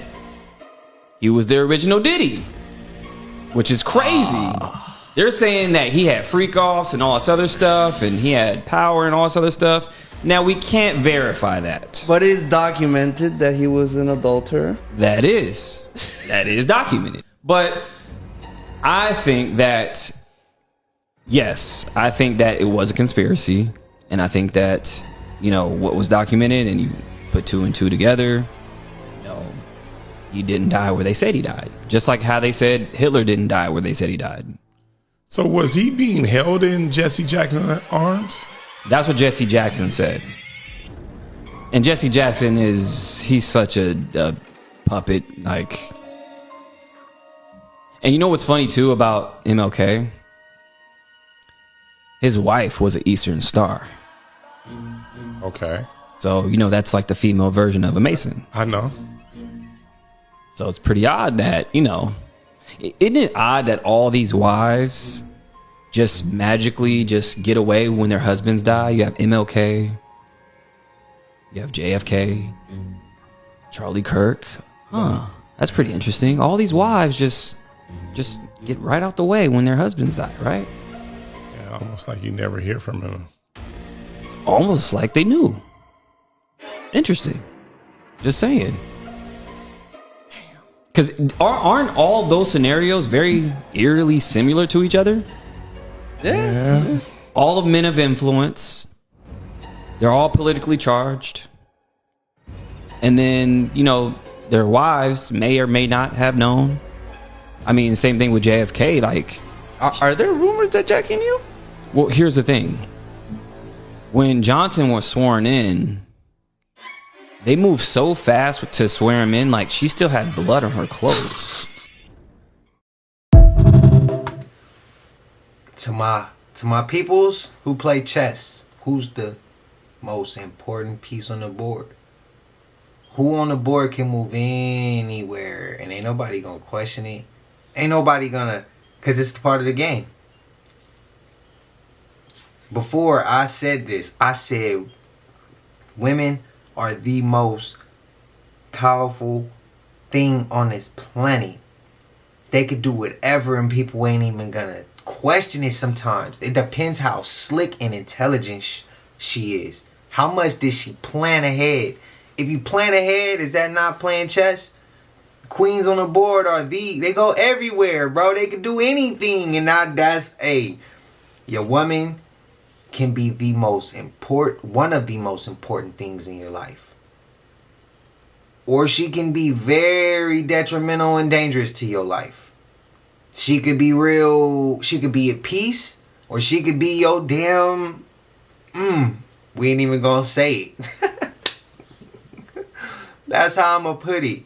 he was the original Diddy, which is crazy. They're saying that he had freak offs and all this other stuff, and he had power and all this other stuff. Now, we can't verify that. But it is documented that he was an adulterer. That is documented. But I think that, yes, I think that it was a conspiracy. And I think that, what was documented and you put two and two together, he didn't die where they said he died. Just like how they said Hitler didn't die where they said he died. So was he being held in Jesse Jackson's arms? That's what Jesse Jackson said. And Jesse Jackson he's such a puppet, like. And you know what's funny too about MLK? His wife was an Eastern Star. Okay. So, that's like the female version of a Mason. I know. So it's pretty odd that, isn't it odd that all these wives just magically just get away when their husbands die? You have MLK, you have JFK, Charlie Kirk. Huh, that's pretty interesting. All these wives just get right out the way when their husbands die, right? Yeah, almost like you never hear from them. Almost like they knew. Interesting. Just saying. Because aren't all those scenarios very eerily similar to each other? Yeah. All of men of influence. They're all politically charged. And then, you know, their wives may or may not have known. I mean, same thing with JFK. Like, are there rumors that Jackie knew? Well, here's the thing. When Johnson was sworn in, they moved so fast to swear him in, like she still had blood on her clothes. To my peoples who play chess, who's the most important piece on the board? Who on the board can move anywhere and ain't nobody gonna question it? Ain't nobody gonna, cause it's part of the game. Before I said this, I said women are the most powerful thing on this planet. They could do whatever and people ain't even gonna question it sometimes. It depends how slick and intelligent she is. How much did she plan ahead? If you plan ahead, is that not playing chess? Queens on the board they go everywhere, bro. They can do anything, and your woman can be one of the most important things in your life. Or she can be very detrimental and dangerous to your life. She could be at peace, or she could be your damn, we ain't even gonna say it. That's how I'm gonna put it.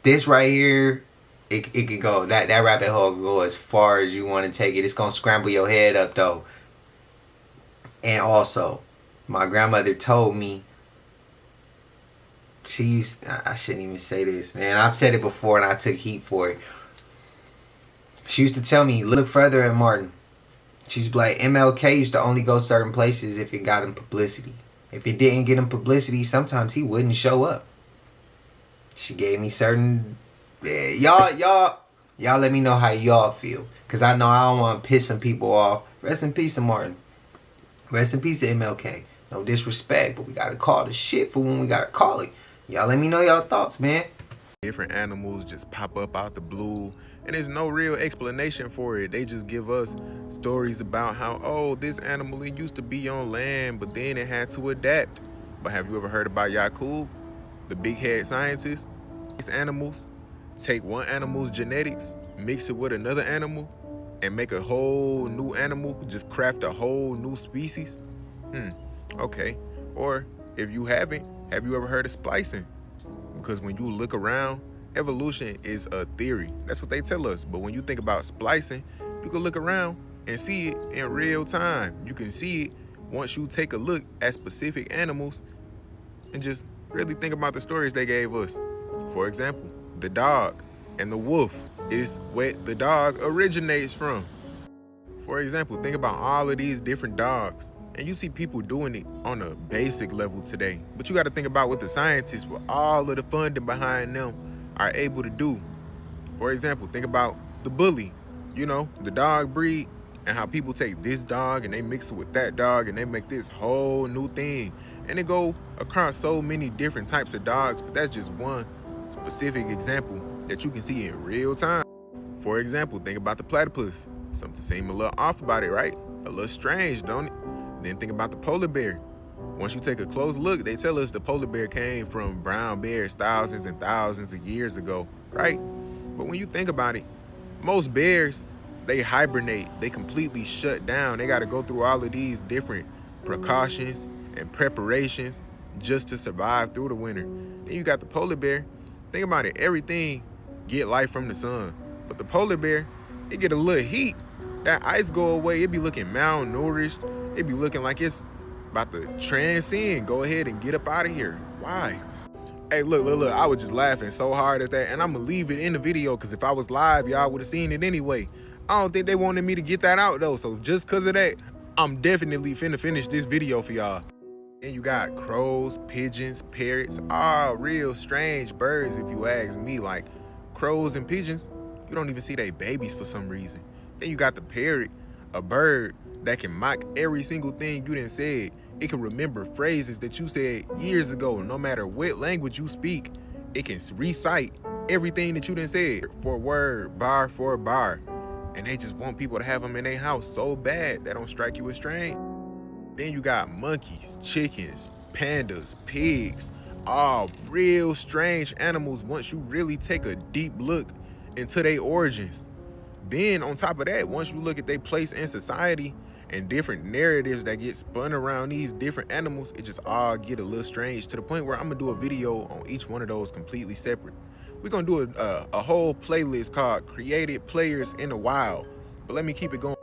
This right here, it could go, that rabbit hole could go as far as you want to take it. It's gonna scramble your head up though. And also, my grandmother told me, I shouldn't even say this, man. I've said it before and I took heat for it. She used to tell me, look further at Martin. She's like, MLK used to only go certain places if it got him publicity. If it didn't get him publicity, sometimes he wouldn't show up. She gave me certain... Y'all let me know how y'all feel. Because I know I don't want to piss some people off. Rest in peace to Martin. Rest in peace to MLK. No disrespect, but we got to call the shit for when we got to call it. Y'all let me know y'all thoughts, man. Different animals just pop up out the blue, and there's no real explanation for it. They just give us stories about how, this animal, it used to be on land, but then it had to adapt. But have you ever heard about Yakub, the big head scientist? These animals take one animal's genetics, mix it with another animal, and make a whole new animal, just craft a whole new species? Okay. Or if you haven't, have you ever heard of splicing? Because when you look around, evolution is a theory. That's what they tell us. But when you think about splicing, you can look around and see it in real time. You can see it once you take a look at specific animals and just really think about the stories they gave us. For example, the dog and the wolf is where the dog originates from. For example, think about all of these different dogs. And you see people doing it on a basic level today. But you got to think about what the scientists, with all of the funding behind them, are able to do. For example, think about the bully, the dog breed, and how people take this dog and they mix it with that dog and they make this whole new thing. And they go across so many different types of dogs, but that's just one specific example that you can see in real time. For example, think about the platypus. Something seems a little off about it, right? A little strange, don't it? Then think about the polar bear. Once you take a close look, they tell us the polar bear came from brown bears thousands and thousands of years ago, right? But when you think about it, most bears, they hibernate. They completely shut down. They got to go through all of these different precautions and preparations just to survive through the winter. Then you got the polar bear. Think about it. Everything get light from the sun. But the polar bear, it get a little heat. That ice go away. It be looking malnourished. It be looking like it's about to transcend. Go ahead and get up out of here. Why? Hey, look. I was just laughing so hard at that. And I'm going to leave it in the video because if I was live, y'all would have seen it anyway. I don't think they wanted me to get that out, though. So just because of that, I'm definitely finna finish this video for y'all. And you got crows, pigeons, parrots, all real strange birds if you ask me. Like crows and pigeons, You don't even see they babies for some reason. Then you got the parrot, a bird that can mock every single thing you done said. It can remember phrases that you said years ago. No matter what language you speak, it can recite everything that you done said for word, bar for bar. And they just want people to have them in their house so bad that don't strike you as strange. Then you got monkeys, chickens, pandas, pigs, all real strange animals once you really take a deep look into their origins. Then on top of that, once you look at their place in society and different narratives that get spun around these different animals, it just all get a little strange, to the point where I'm gonna do a video on each one of those completely separate. We're gonna do a whole playlist called Created Players in the Wild, but let me keep it going.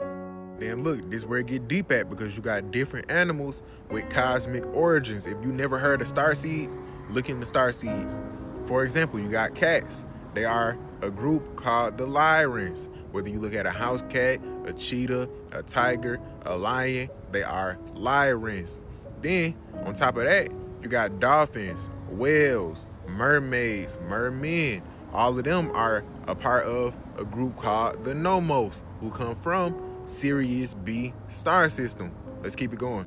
Then look, this is where it get deep at, because you got different animals with cosmic origins. If you never heard of starseeds, look into starseeds. For example, you got cats. They are a group called the Lyrans. Whether you look at a house cat, a cheetah, a tiger, a lion, they are Lyrans. Then, on top of that, you got dolphins, whales, mermaids, mermen. All of them are a part of a group called the Nomos, who come from Sirius B star system. Let's keep it going.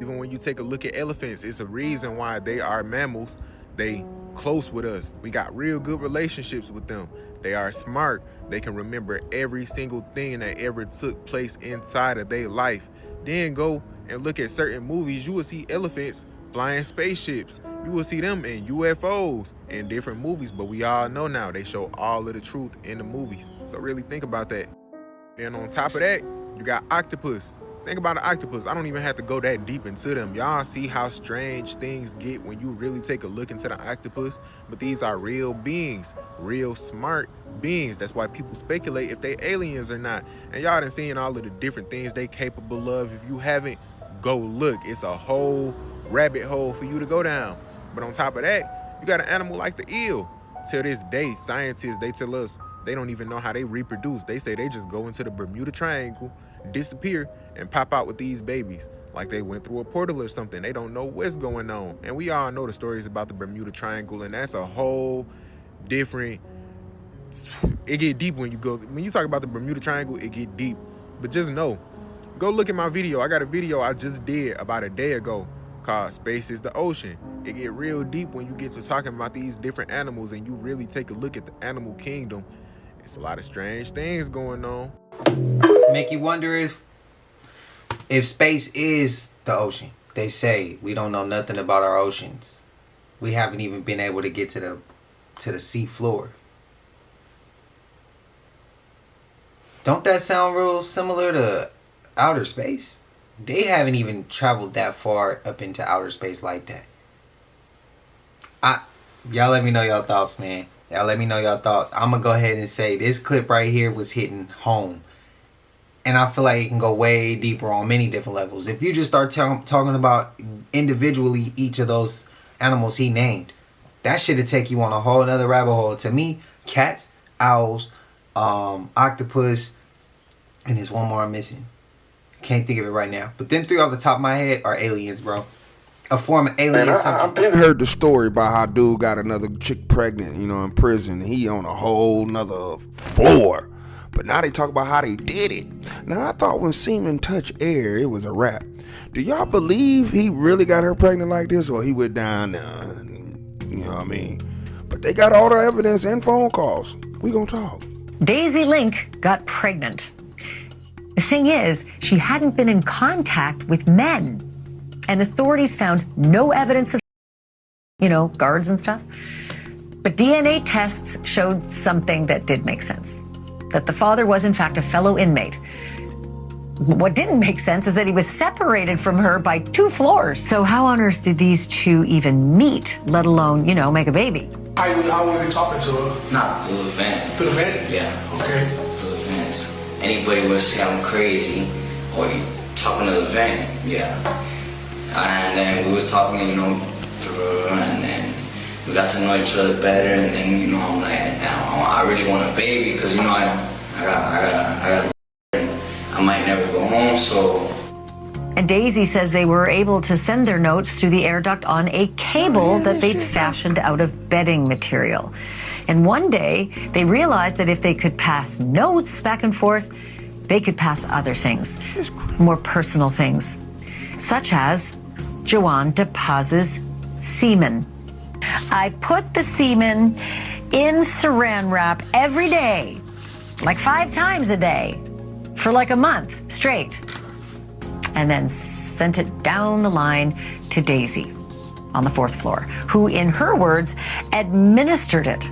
Even when you take a look at elephants, it's a reason why they are mammals. They close with us. We got real good relationships with them. They are smart. They can remember every single thing that ever took place inside of their life. Then go and look at certain movies. You will see elephants flying spaceships. You will see them in UFOs in different movies, but we all know now they show all of the truth in the movies. So really think about that. Then on top of that, you got octopus. Think about an octopus. I don't even have to go that deep into them. Y'all see how strange things get when you really take a look into the octopus? But these are real beings, real smart beings. That's why people speculate if they aliens or not. And y'all done seen all of the different things they capable of. If you haven't, go look. It's a whole rabbit hole for you to go down. But on top of that, you got an animal like the eel. Till this day, scientists, they tell us they don't even know how they reproduce. They say they just go into the Bermuda Triangle, disappear, and pop out with these babies. Like they went through a portal or something. They don't know what's going on. And we all know the stories about the Bermuda Triangle, and that's a whole different... It get deep when you go... When you talk about the Bermuda Triangle, it get deep. But just know, go look at my video. I got a video I just did about a day ago called Space is the Ocean. It get real deep when you get to talking about these different animals and you really take a look at the animal kingdom. It's a lot of strange things going on. Make you wonder if space is the ocean. They say we don't know nothing about our oceans. We haven't even been able to get to the sea floor. Don't that sound real similar to outer space? They haven't even traveled that far up into outer space like that. Y'all let me know your thoughts, man. Y'all let me know your thoughts. I'm going to go ahead and say this clip right here was hitting home. And I feel like it can go way deeper on many different levels. If you just start talking about individually each of those animals he named, that should take you on a whole nother rabbit hole. To me, cats, owls, octopus, and there's one more I'm missing. Can't think of it right now. But them three off the top of my head are aliens, bro. A form of alien. Man, I've been heard the story about how dude got another chick pregnant, you know, in prison. He on a whole nother floor. But now they talk about how they did it. Now, I thought when semen touched air, it was a wrap. Do y'all believe he really got her pregnant like this, or he went down there and, you know what I mean? But they got all the evidence and phone calls. We gonna talk. Daisy Link got pregnant. The thing is, she hadn't been in contact with men. And authorities found no evidence of, guards and stuff. But DNA tests showed something that did make sense. That the father was, in fact, a fellow inmate. What didn't make sense is that he was separated from her by 2 floors. So how on earth did these two even meet, let alone, make a baby? How were you talking to her? Nah, through the vent. Through the vent? Yeah. Okay. Through the vents. Anybody would say I'm crazy, or you talking to the vent. Yeah. And then we was talking, and then we got to know each other better, and then, I'm like, I really want a baby, because, I might never go home, so. And Daisy says they were able to send their notes through the air duct on a cable that they'd fashioned out of bedding material. And one day, they realized that if they could pass notes back and forth, they could pass other things, more personal things, such as Joanne de Paz's semen. I put the semen in saran wrap every day, like 5 times a day, for like a month straight, and then sent it down the line to Daisy on the 4th floor, who, in her words, administered it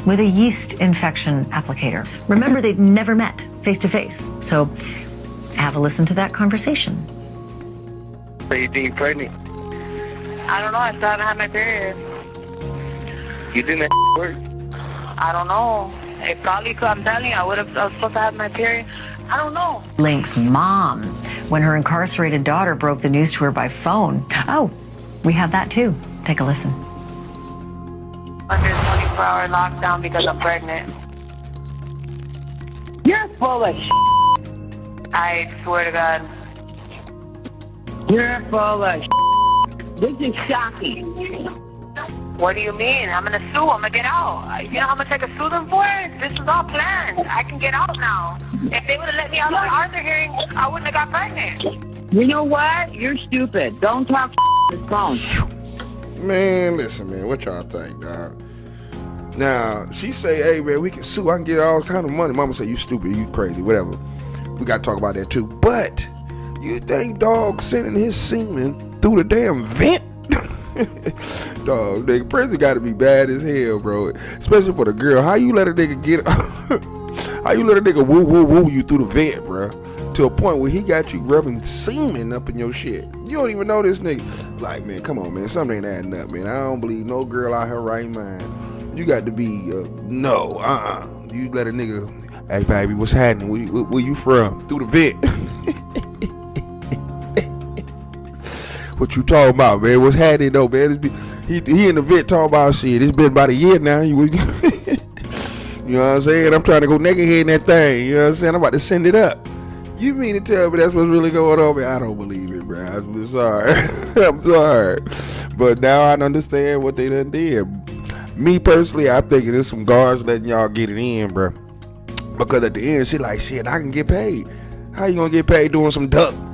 with a yeast infection applicator. Remember, they'd never met face to face, so have a listen to that conversation. So you think you're pregnant? I don't know. I still haven't had my period. You think that work? I don't know. It probably could. I'm telling you, I was supposed to have my period. I don't know. Link's mom, when her incarcerated daughter broke the news to her by phone. Oh, we have that too. Take a listen. Under 24-hour lockdown because I'm pregnant. You're full of I swear to God. You're full of This is shocking. What do you mean? I'm gonna sue. I'm gonna get out. You know how much I could sue them for? This is all planned. I can get out now. If they would have let me out of the Arthur hearing, I wouldn't have got pregnant. You know what? You're stupid. Don't talk on the phone. Man, listen, man, what y'all think, dog? Now, she say, hey, man, we can sue. I can get all kind of money. Mama say, you stupid, you crazy, whatever. We got to talk about that, too. But you think dog sending his semen through the damn vent? Dog, nigga, prison got to be bad as hell, bro. Especially for the girl. How you let a nigga get... How you let a nigga woo you through the vent, bro? To a point where he got you rubbing semen up in your shit. You don't even know this nigga. Like, man, come on, man. Something ain't adding up, man. I don't believe no girl out here right mind. You got to be, no, You let a nigga, hey, baby, what's happening? Where you from? Through the vent. What you talking about, man? What's happening, though, man? He in the vent talking about shit. It's been about a year now. You know what I'm saying? I'm trying to go naked head in that thing. You know what I'm saying? I'm about to send it up. You mean to tell me that's what's really going on, man? I don't believe it, bro. I'm sorry. I'm sorry. But now I understand what they done did. Me personally, I think there's some guards letting y'all get it in, bro. Because at the end, she like, shit, I can get paid. How you gonna get paid doing some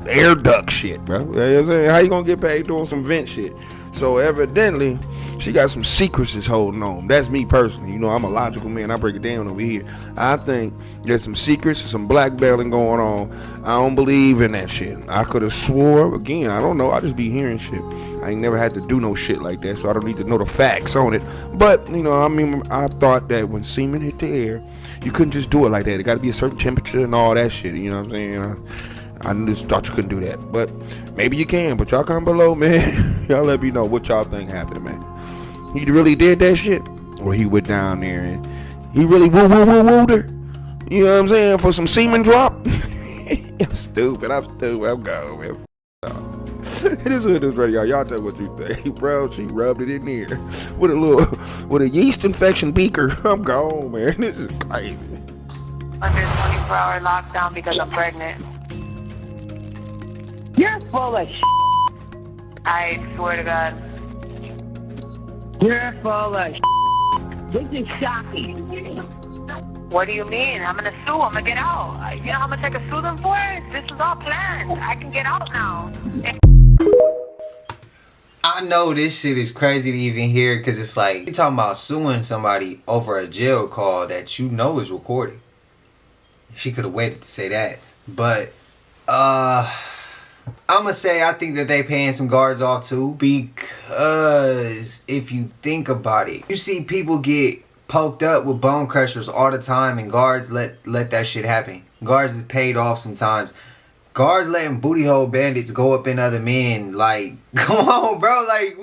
air duct shit, bro? You know what I'm saying? How you gonna get paid doing some vent shit? So evidently, she got some secrets that's holding on. That's me personally. You know, I'm a logical man. I break it down over here. I think there's some secrets and some blackmailing going on. I don't believe in that shit. I could have swore, again, I don't know. I just be hearing shit. I ain't never had to do no shit like that, so I don't need to know the facts on it. But, you know, I mean, I thought that when semen hit the air, you couldn't just do it like that. It got to be a certain temperature and all that shit. You know what I'm saying? I just thought you couldn't do that. But maybe you can. But y'all comment below, man. Y'all let me know what y'all think happened, man. He really did that shit? Or he went down there and he really wooed her? You know what I'm saying? For some semen drop? I'm stupid. I'm gone, man. It is what it is, radio. Y'all tell what you think, bro. She rubbed it in there with a yeast infection beaker. I'm gone, man. This is crazy. Under 24-hour lockdown because I'm pregnant. You're full of I swear to God. You're full of This is shocking. What do you mean? I'm gonna sue. I'm gonna get out. You know how much I could sue them for? This is all planned. I can get out now. I know this shit is crazy to even hear, because it's like, you're talking about suing somebody over a jail call that you know is recorded. She could have waited to say that. But, I'm gonna say I think that they paying some guards off too, because if you think about it, you see people get poked up with bone crushers all the time, and guards let that shit happen. Guards is paid off sometimes. Guards letting booty hole bandits go up in other men. Like, come on, bro. Like,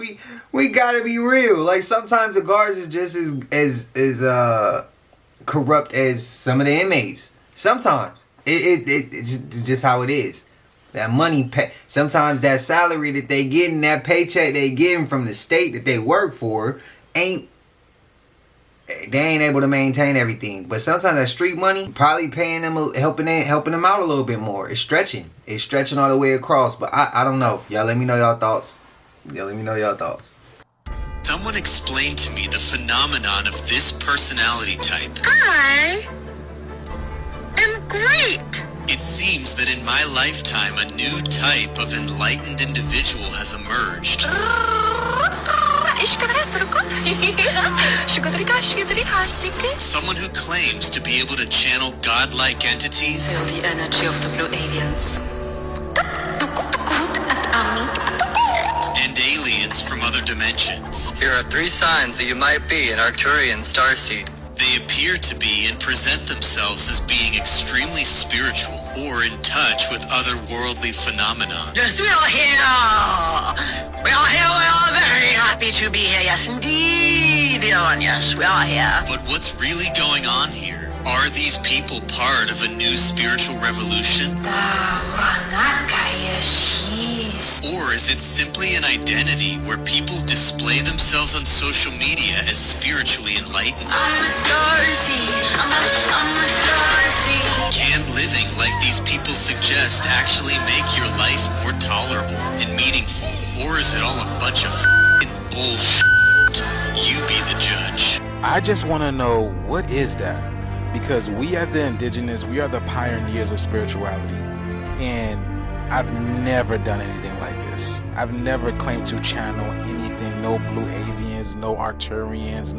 we gotta be real. Like, sometimes the guards is just as corrupt as some of the inmates. Sometimes it's just how it is. That money, sometimes that salary that they getting, that paycheck they getting from the state that they work for, ain't they ain't able to maintain everything. But sometimes that street money probably paying them, helping them out a little bit more. It's stretching all the way across. But I don't know. Y'all let me know y'all thoughts. Someone explain to me the phenomenon of this personality type. I am great. It seems that in my lifetime, a new type of enlightened individual has emerged. Someone who claims to be able to channel godlike entities. Feel the energy of the blue aliens. And aliens from other dimensions. Here are 3 signs that you might be an Arcturian starseed. They appear to be and present themselves as being extremely spiritual or in touch with otherworldly phenomena. Yes, we are here. We are here. We are very happy to be here. Yes, indeed. Yes, we are here. But what's really going on here? Are these people part of a new spiritual revolution? Or is it simply an identity where people display themselves on social media as spiritually enlightened? I'm a starseed. I'm a starseed. Can living like these people suggest actually make your life more tolerable and meaningful? Or is it all a bunch of f***ing bullshit? You be the judge. I just want to know, what is that? Because we as the indigenous, we are the pioneers of spirituality. And I've never done anything like this. I've never claimed to channel anything. No blue avians, no Arcturians,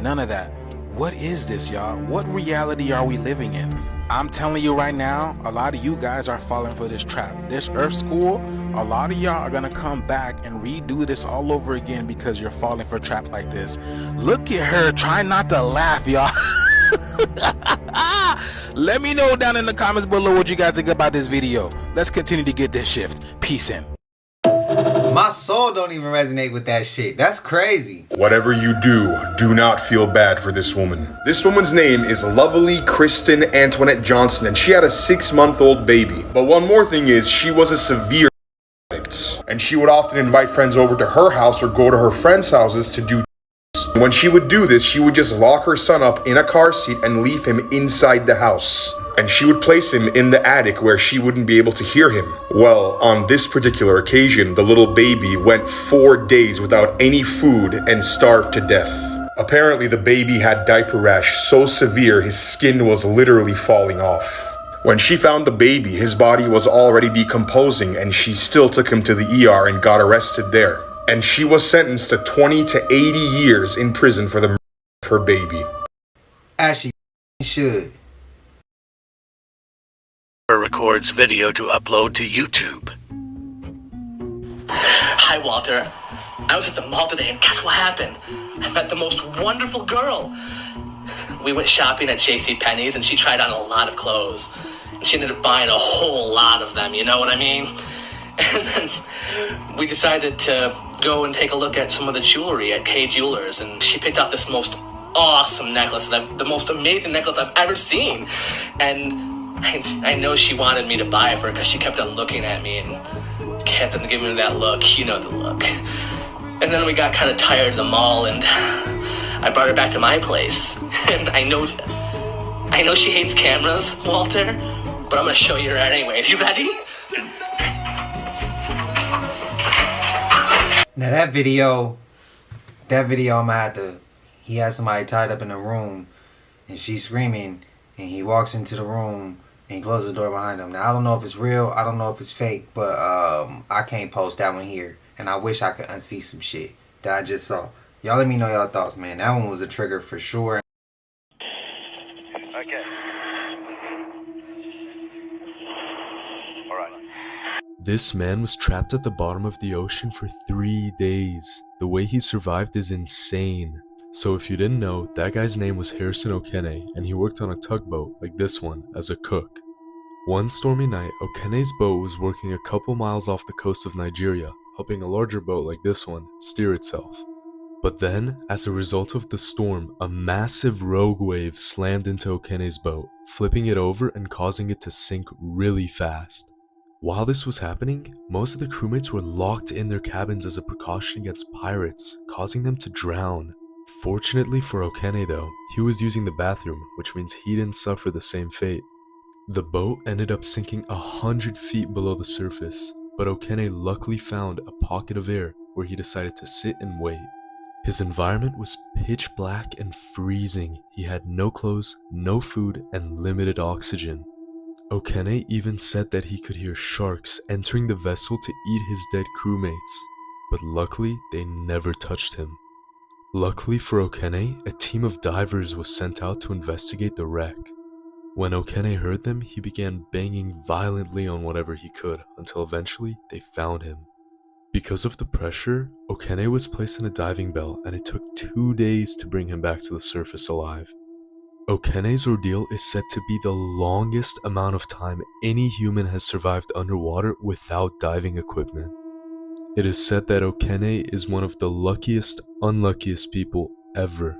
none of that. What is this, y'all? What reality are we living in? I'm telling you right now, a lot of you guys are falling for this trap. This Earth School, a lot of y'all are gonna come back and redo this all over again because you're falling for a trap like this. Look at her, try not to laugh, y'all. Let me know down in the comments below what you guys think about this video. Let's continue to get this shift. Peace in. My soul don't even resonate with that shit. That's crazy. Whatever you do not feel bad for this woman. This woman's name is Lovely Kristen Antoinette Johnson, and she had a 6-month-old baby. But one more thing is, she was a severe addict, and she would often invite friends over to her house or go to her friends' houses to do. When she would do this, she would just lock her son up in a car seat and leave him inside the house. And she would place him in the attic where she wouldn't be able to hear him. Well, on this particular occasion, the little baby went 4 days without any food and starved to death. Apparently, the baby had diaper rash so severe his skin was literally falling off. When she found the baby, his body was already decomposing, and she still took him to the ER and got arrested there. And she was sentenced to 20 to 80 years in prison for the murder of her baby. As she should. Records video to upload to YouTube. Hi, Walter. I was at the mall today, and guess what happened? I met the most wonderful girl. We went shopping at JCPenney's, and she tried on a lot of clothes. And she ended up buying a whole lot of them, you know what I mean? And then we decided to go and take a look at some of the jewelry at K Jewelers, and she picked out this most awesome necklace, the most amazing necklace I've ever seen. And I know she wanted me to buy it for her because she kept on looking at me and kept on giving me that look. You know the look. And then we got kind of tired of the mall, and I brought her back to my place. And I know she hates cameras, Walter, but I'm going to show you her anyways. You ready? Now that video I'm gonna have to, he has somebody tied up in a room and she's screaming and he walks into the room and he closes the door behind him. Now I don't know if it's real, I don't know if it's fake, but I can't post that one here. And I wish I could unsee some shit that I just saw. Y'all let me know y'all thoughts, man. That one was a trigger for sure. Okay. Alright. This man was trapped at the bottom of the ocean for 3 days. The way he survived is insane. So if you didn't know, that guy's name was Harrison Okene, and he worked on a tugboat like this one as a cook. One stormy night, Okene's boat was working a couple miles off the coast of Nigeria, helping a larger boat like this one steer itself. But then, as a result of the storm, a massive rogue wave slammed into Okene's boat, flipping it over and causing it to sink really fast. While this was happening, most of the crewmates were locked in their cabins as a precaution against pirates, causing them to drown. Fortunately for Okene though, he was using the bathroom, which means he didn't suffer the same fate. The boat ended up sinking 100 feet below the surface, but Okene luckily found a pocket of air where he decided to sit and wait. His environment was pitch black and freezing. He had no clothes, no food, and limited oxygen. Okene even said that he could hear sharks entering the vessel to eat his dead crewmates, but luckily they never touched him. Luckily for Okene, a team of divers was sent out to investigate the wreck. When Okene heard them, he began banging violently on whatever he could until eventually they found him. Because of the pressure, Okene was placed in a diving bell and it took 2 days to bring him back to the surface alive. Okene's ordeal is said to be the longest amount of time any human has survived underwater without diving equipment. It is said that Okene is one of the unluckiest people ever.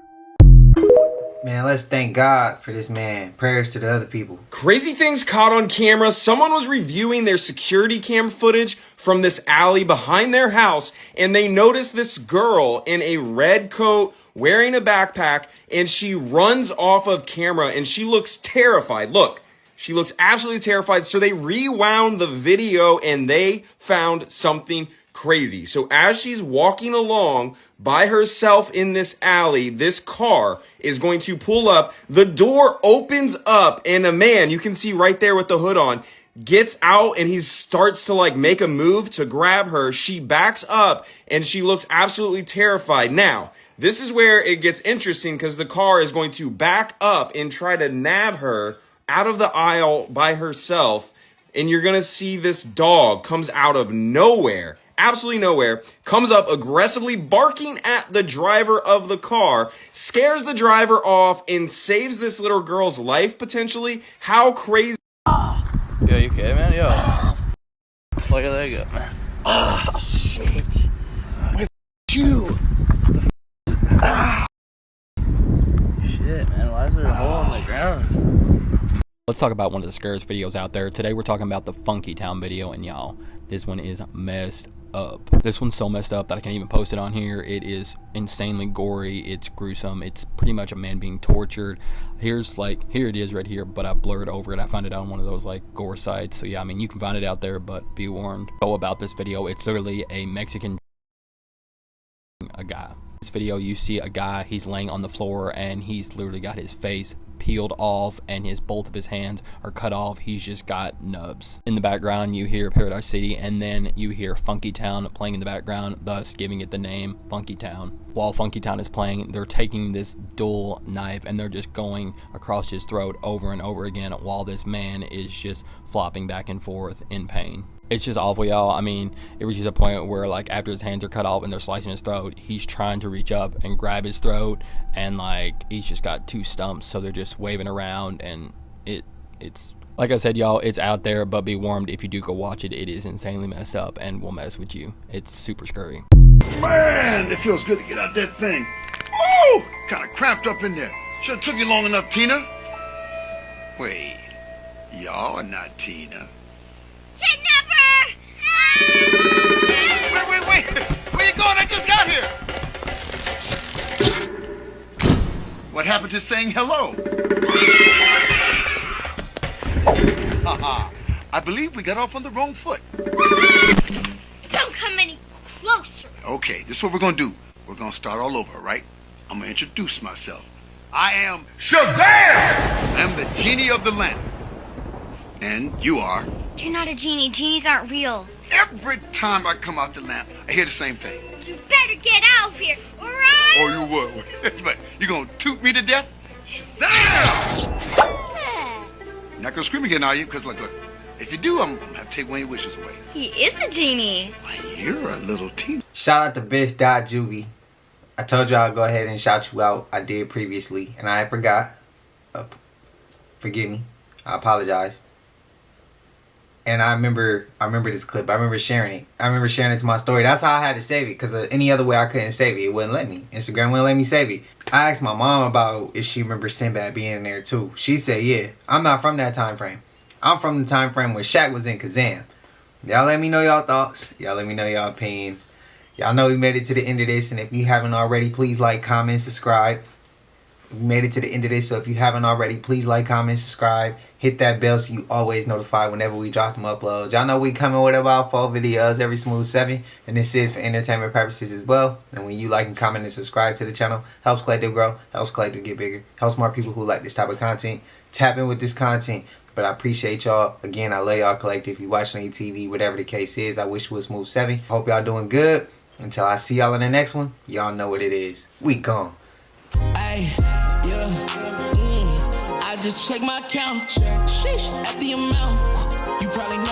Man, let's thank God for this man. Prayers to the other people. Crazy things caught on camera. Someone was reviewing their security cam footage from this alley behind their house, and they noticed this girl in a red coat wearing a backpack, and she runs off of camera, and she looks terrified. Look, she looks absolutely terrified. So they rewound the video, and they found something crazy. So as she's walking along by herself in this alley, this car is going to pull up. The door opens up and a man, you can see right there with the hood on, gets out and he starts to like make a move to grab her. She backs up and she looks absolutely terrified. Now, this is where it gets interesting because the car is going to back up and try to nab her out of the aisle by herself. And you're going to see this dog comes out of nowhere. Absolutely nowhere, comes up aggressively barking at the driver of the car, scares the driver off, and saves this little girl's life, potentially. How crazy. Yo, you okay, man? Yo. Look at that go, man. Oh, shit. My shoe. Shit, man. Why is there a hole in the ground? Let's talk about one of the scariest videos out there. Today we're talking about the Funky Town video, and y'all, this one is messed up. This one's so messed up that I can't even post it on here. It is insanely gory. It's gruesome. It's pretty much a man being tortured. Here it is right here, but I blurred over it. I found it on one of those like gore sites. So yeah, I mean, you can find it out there, but be warned. Go about this video. It's literally a Mexican guy. This video, you see a guy, he's laying on the floor and he's literally got his face peeled off and both of his hands are cut off. He's just got nubs. In the background you hear Paradise City, and then you hear Funky Town playing in the background, thus giving it the name Funky Town. While Funky Town is playing, they're taking this dull knife and they're just going across his throat over and over again while this man is just flopping back and forth in pain. It's just awful, y'all. I mean, it reaches a point where like after his hands are cut off and they're slicing his throat, he's trying to reach up and grab his throat, and like he's just got two stumps, so they're just waving around, and it's like I said, y'all, it's out there, but be warned, if you do go watch it, it is insanely messed up and will mess with you. It's super scary. Man, it feels good to get out that thing. Oh, kind of cramped up in there. Should have took you long enough, Tina. Wait, y'all are not Tina. Kidnapper! Wait. Where you going? I just got here. What happened to saying hello? I believe we got off on the wrong foot. Don't come any closer. Okay, this is what we're going to do. We're going to start all over, right? I'm going to introduce myself. I am Shazam! I'm the genie of the lamp. And you are? You're not a genie. Genies aren't real. Every time I come out the lamp, I hear the same thing. You better get out of here, all right? Oh, you would. But you gonna toot me to death? Shazam! You're not gonna scream again, are you? Because look, if you do, I'm gonna have to take one of your wishes away. He is a genie. You're a little teen. Shout out to Biff.Juvie. I told you I'd go ahead and shout you out. I did previously, and I forgot. Forgive me. I apologize. And I remember this clip. I remember sharing it. I remember sharing it to my story. That's how I had to save it, because any other way I couldn't save it. It wouldn't let me. Instagram wouldn't let me save it. I asked my mom about if she remembers Sinbad being in there too. She said, yeah. I'm not from that time frame. I'm from the time frame where Shaq was in Kazam. Y'all let me know y'all thoughts. Y'all let me know y'all opinions. Y'all know we made it to the end of this, and if you haven't already, please like, comment, subscribe. We made it to the end of this, so if you haven't already, please like, comment, subscribe. Hit that bell so you always notified whenever we drop them uploads. Y'all know we coming with about 4 videos every smooth 7, and this is for entertainment purposes as well. And when you like and comment and subscribe to the channel, helps Collective grow, helps Collective get bigger, helps more people who like this type of content tap in with this content. But I appreciate y'all. Again, I love y'all, Collective. If you watching on TV, whatever the case is, I wish we was smooth 7. Hope y'all doing good. Until I see y'all in the next one, y'all know what it is. We gone. Ay, yeah, I just check my account. Sheesh, at the amount. You probably know.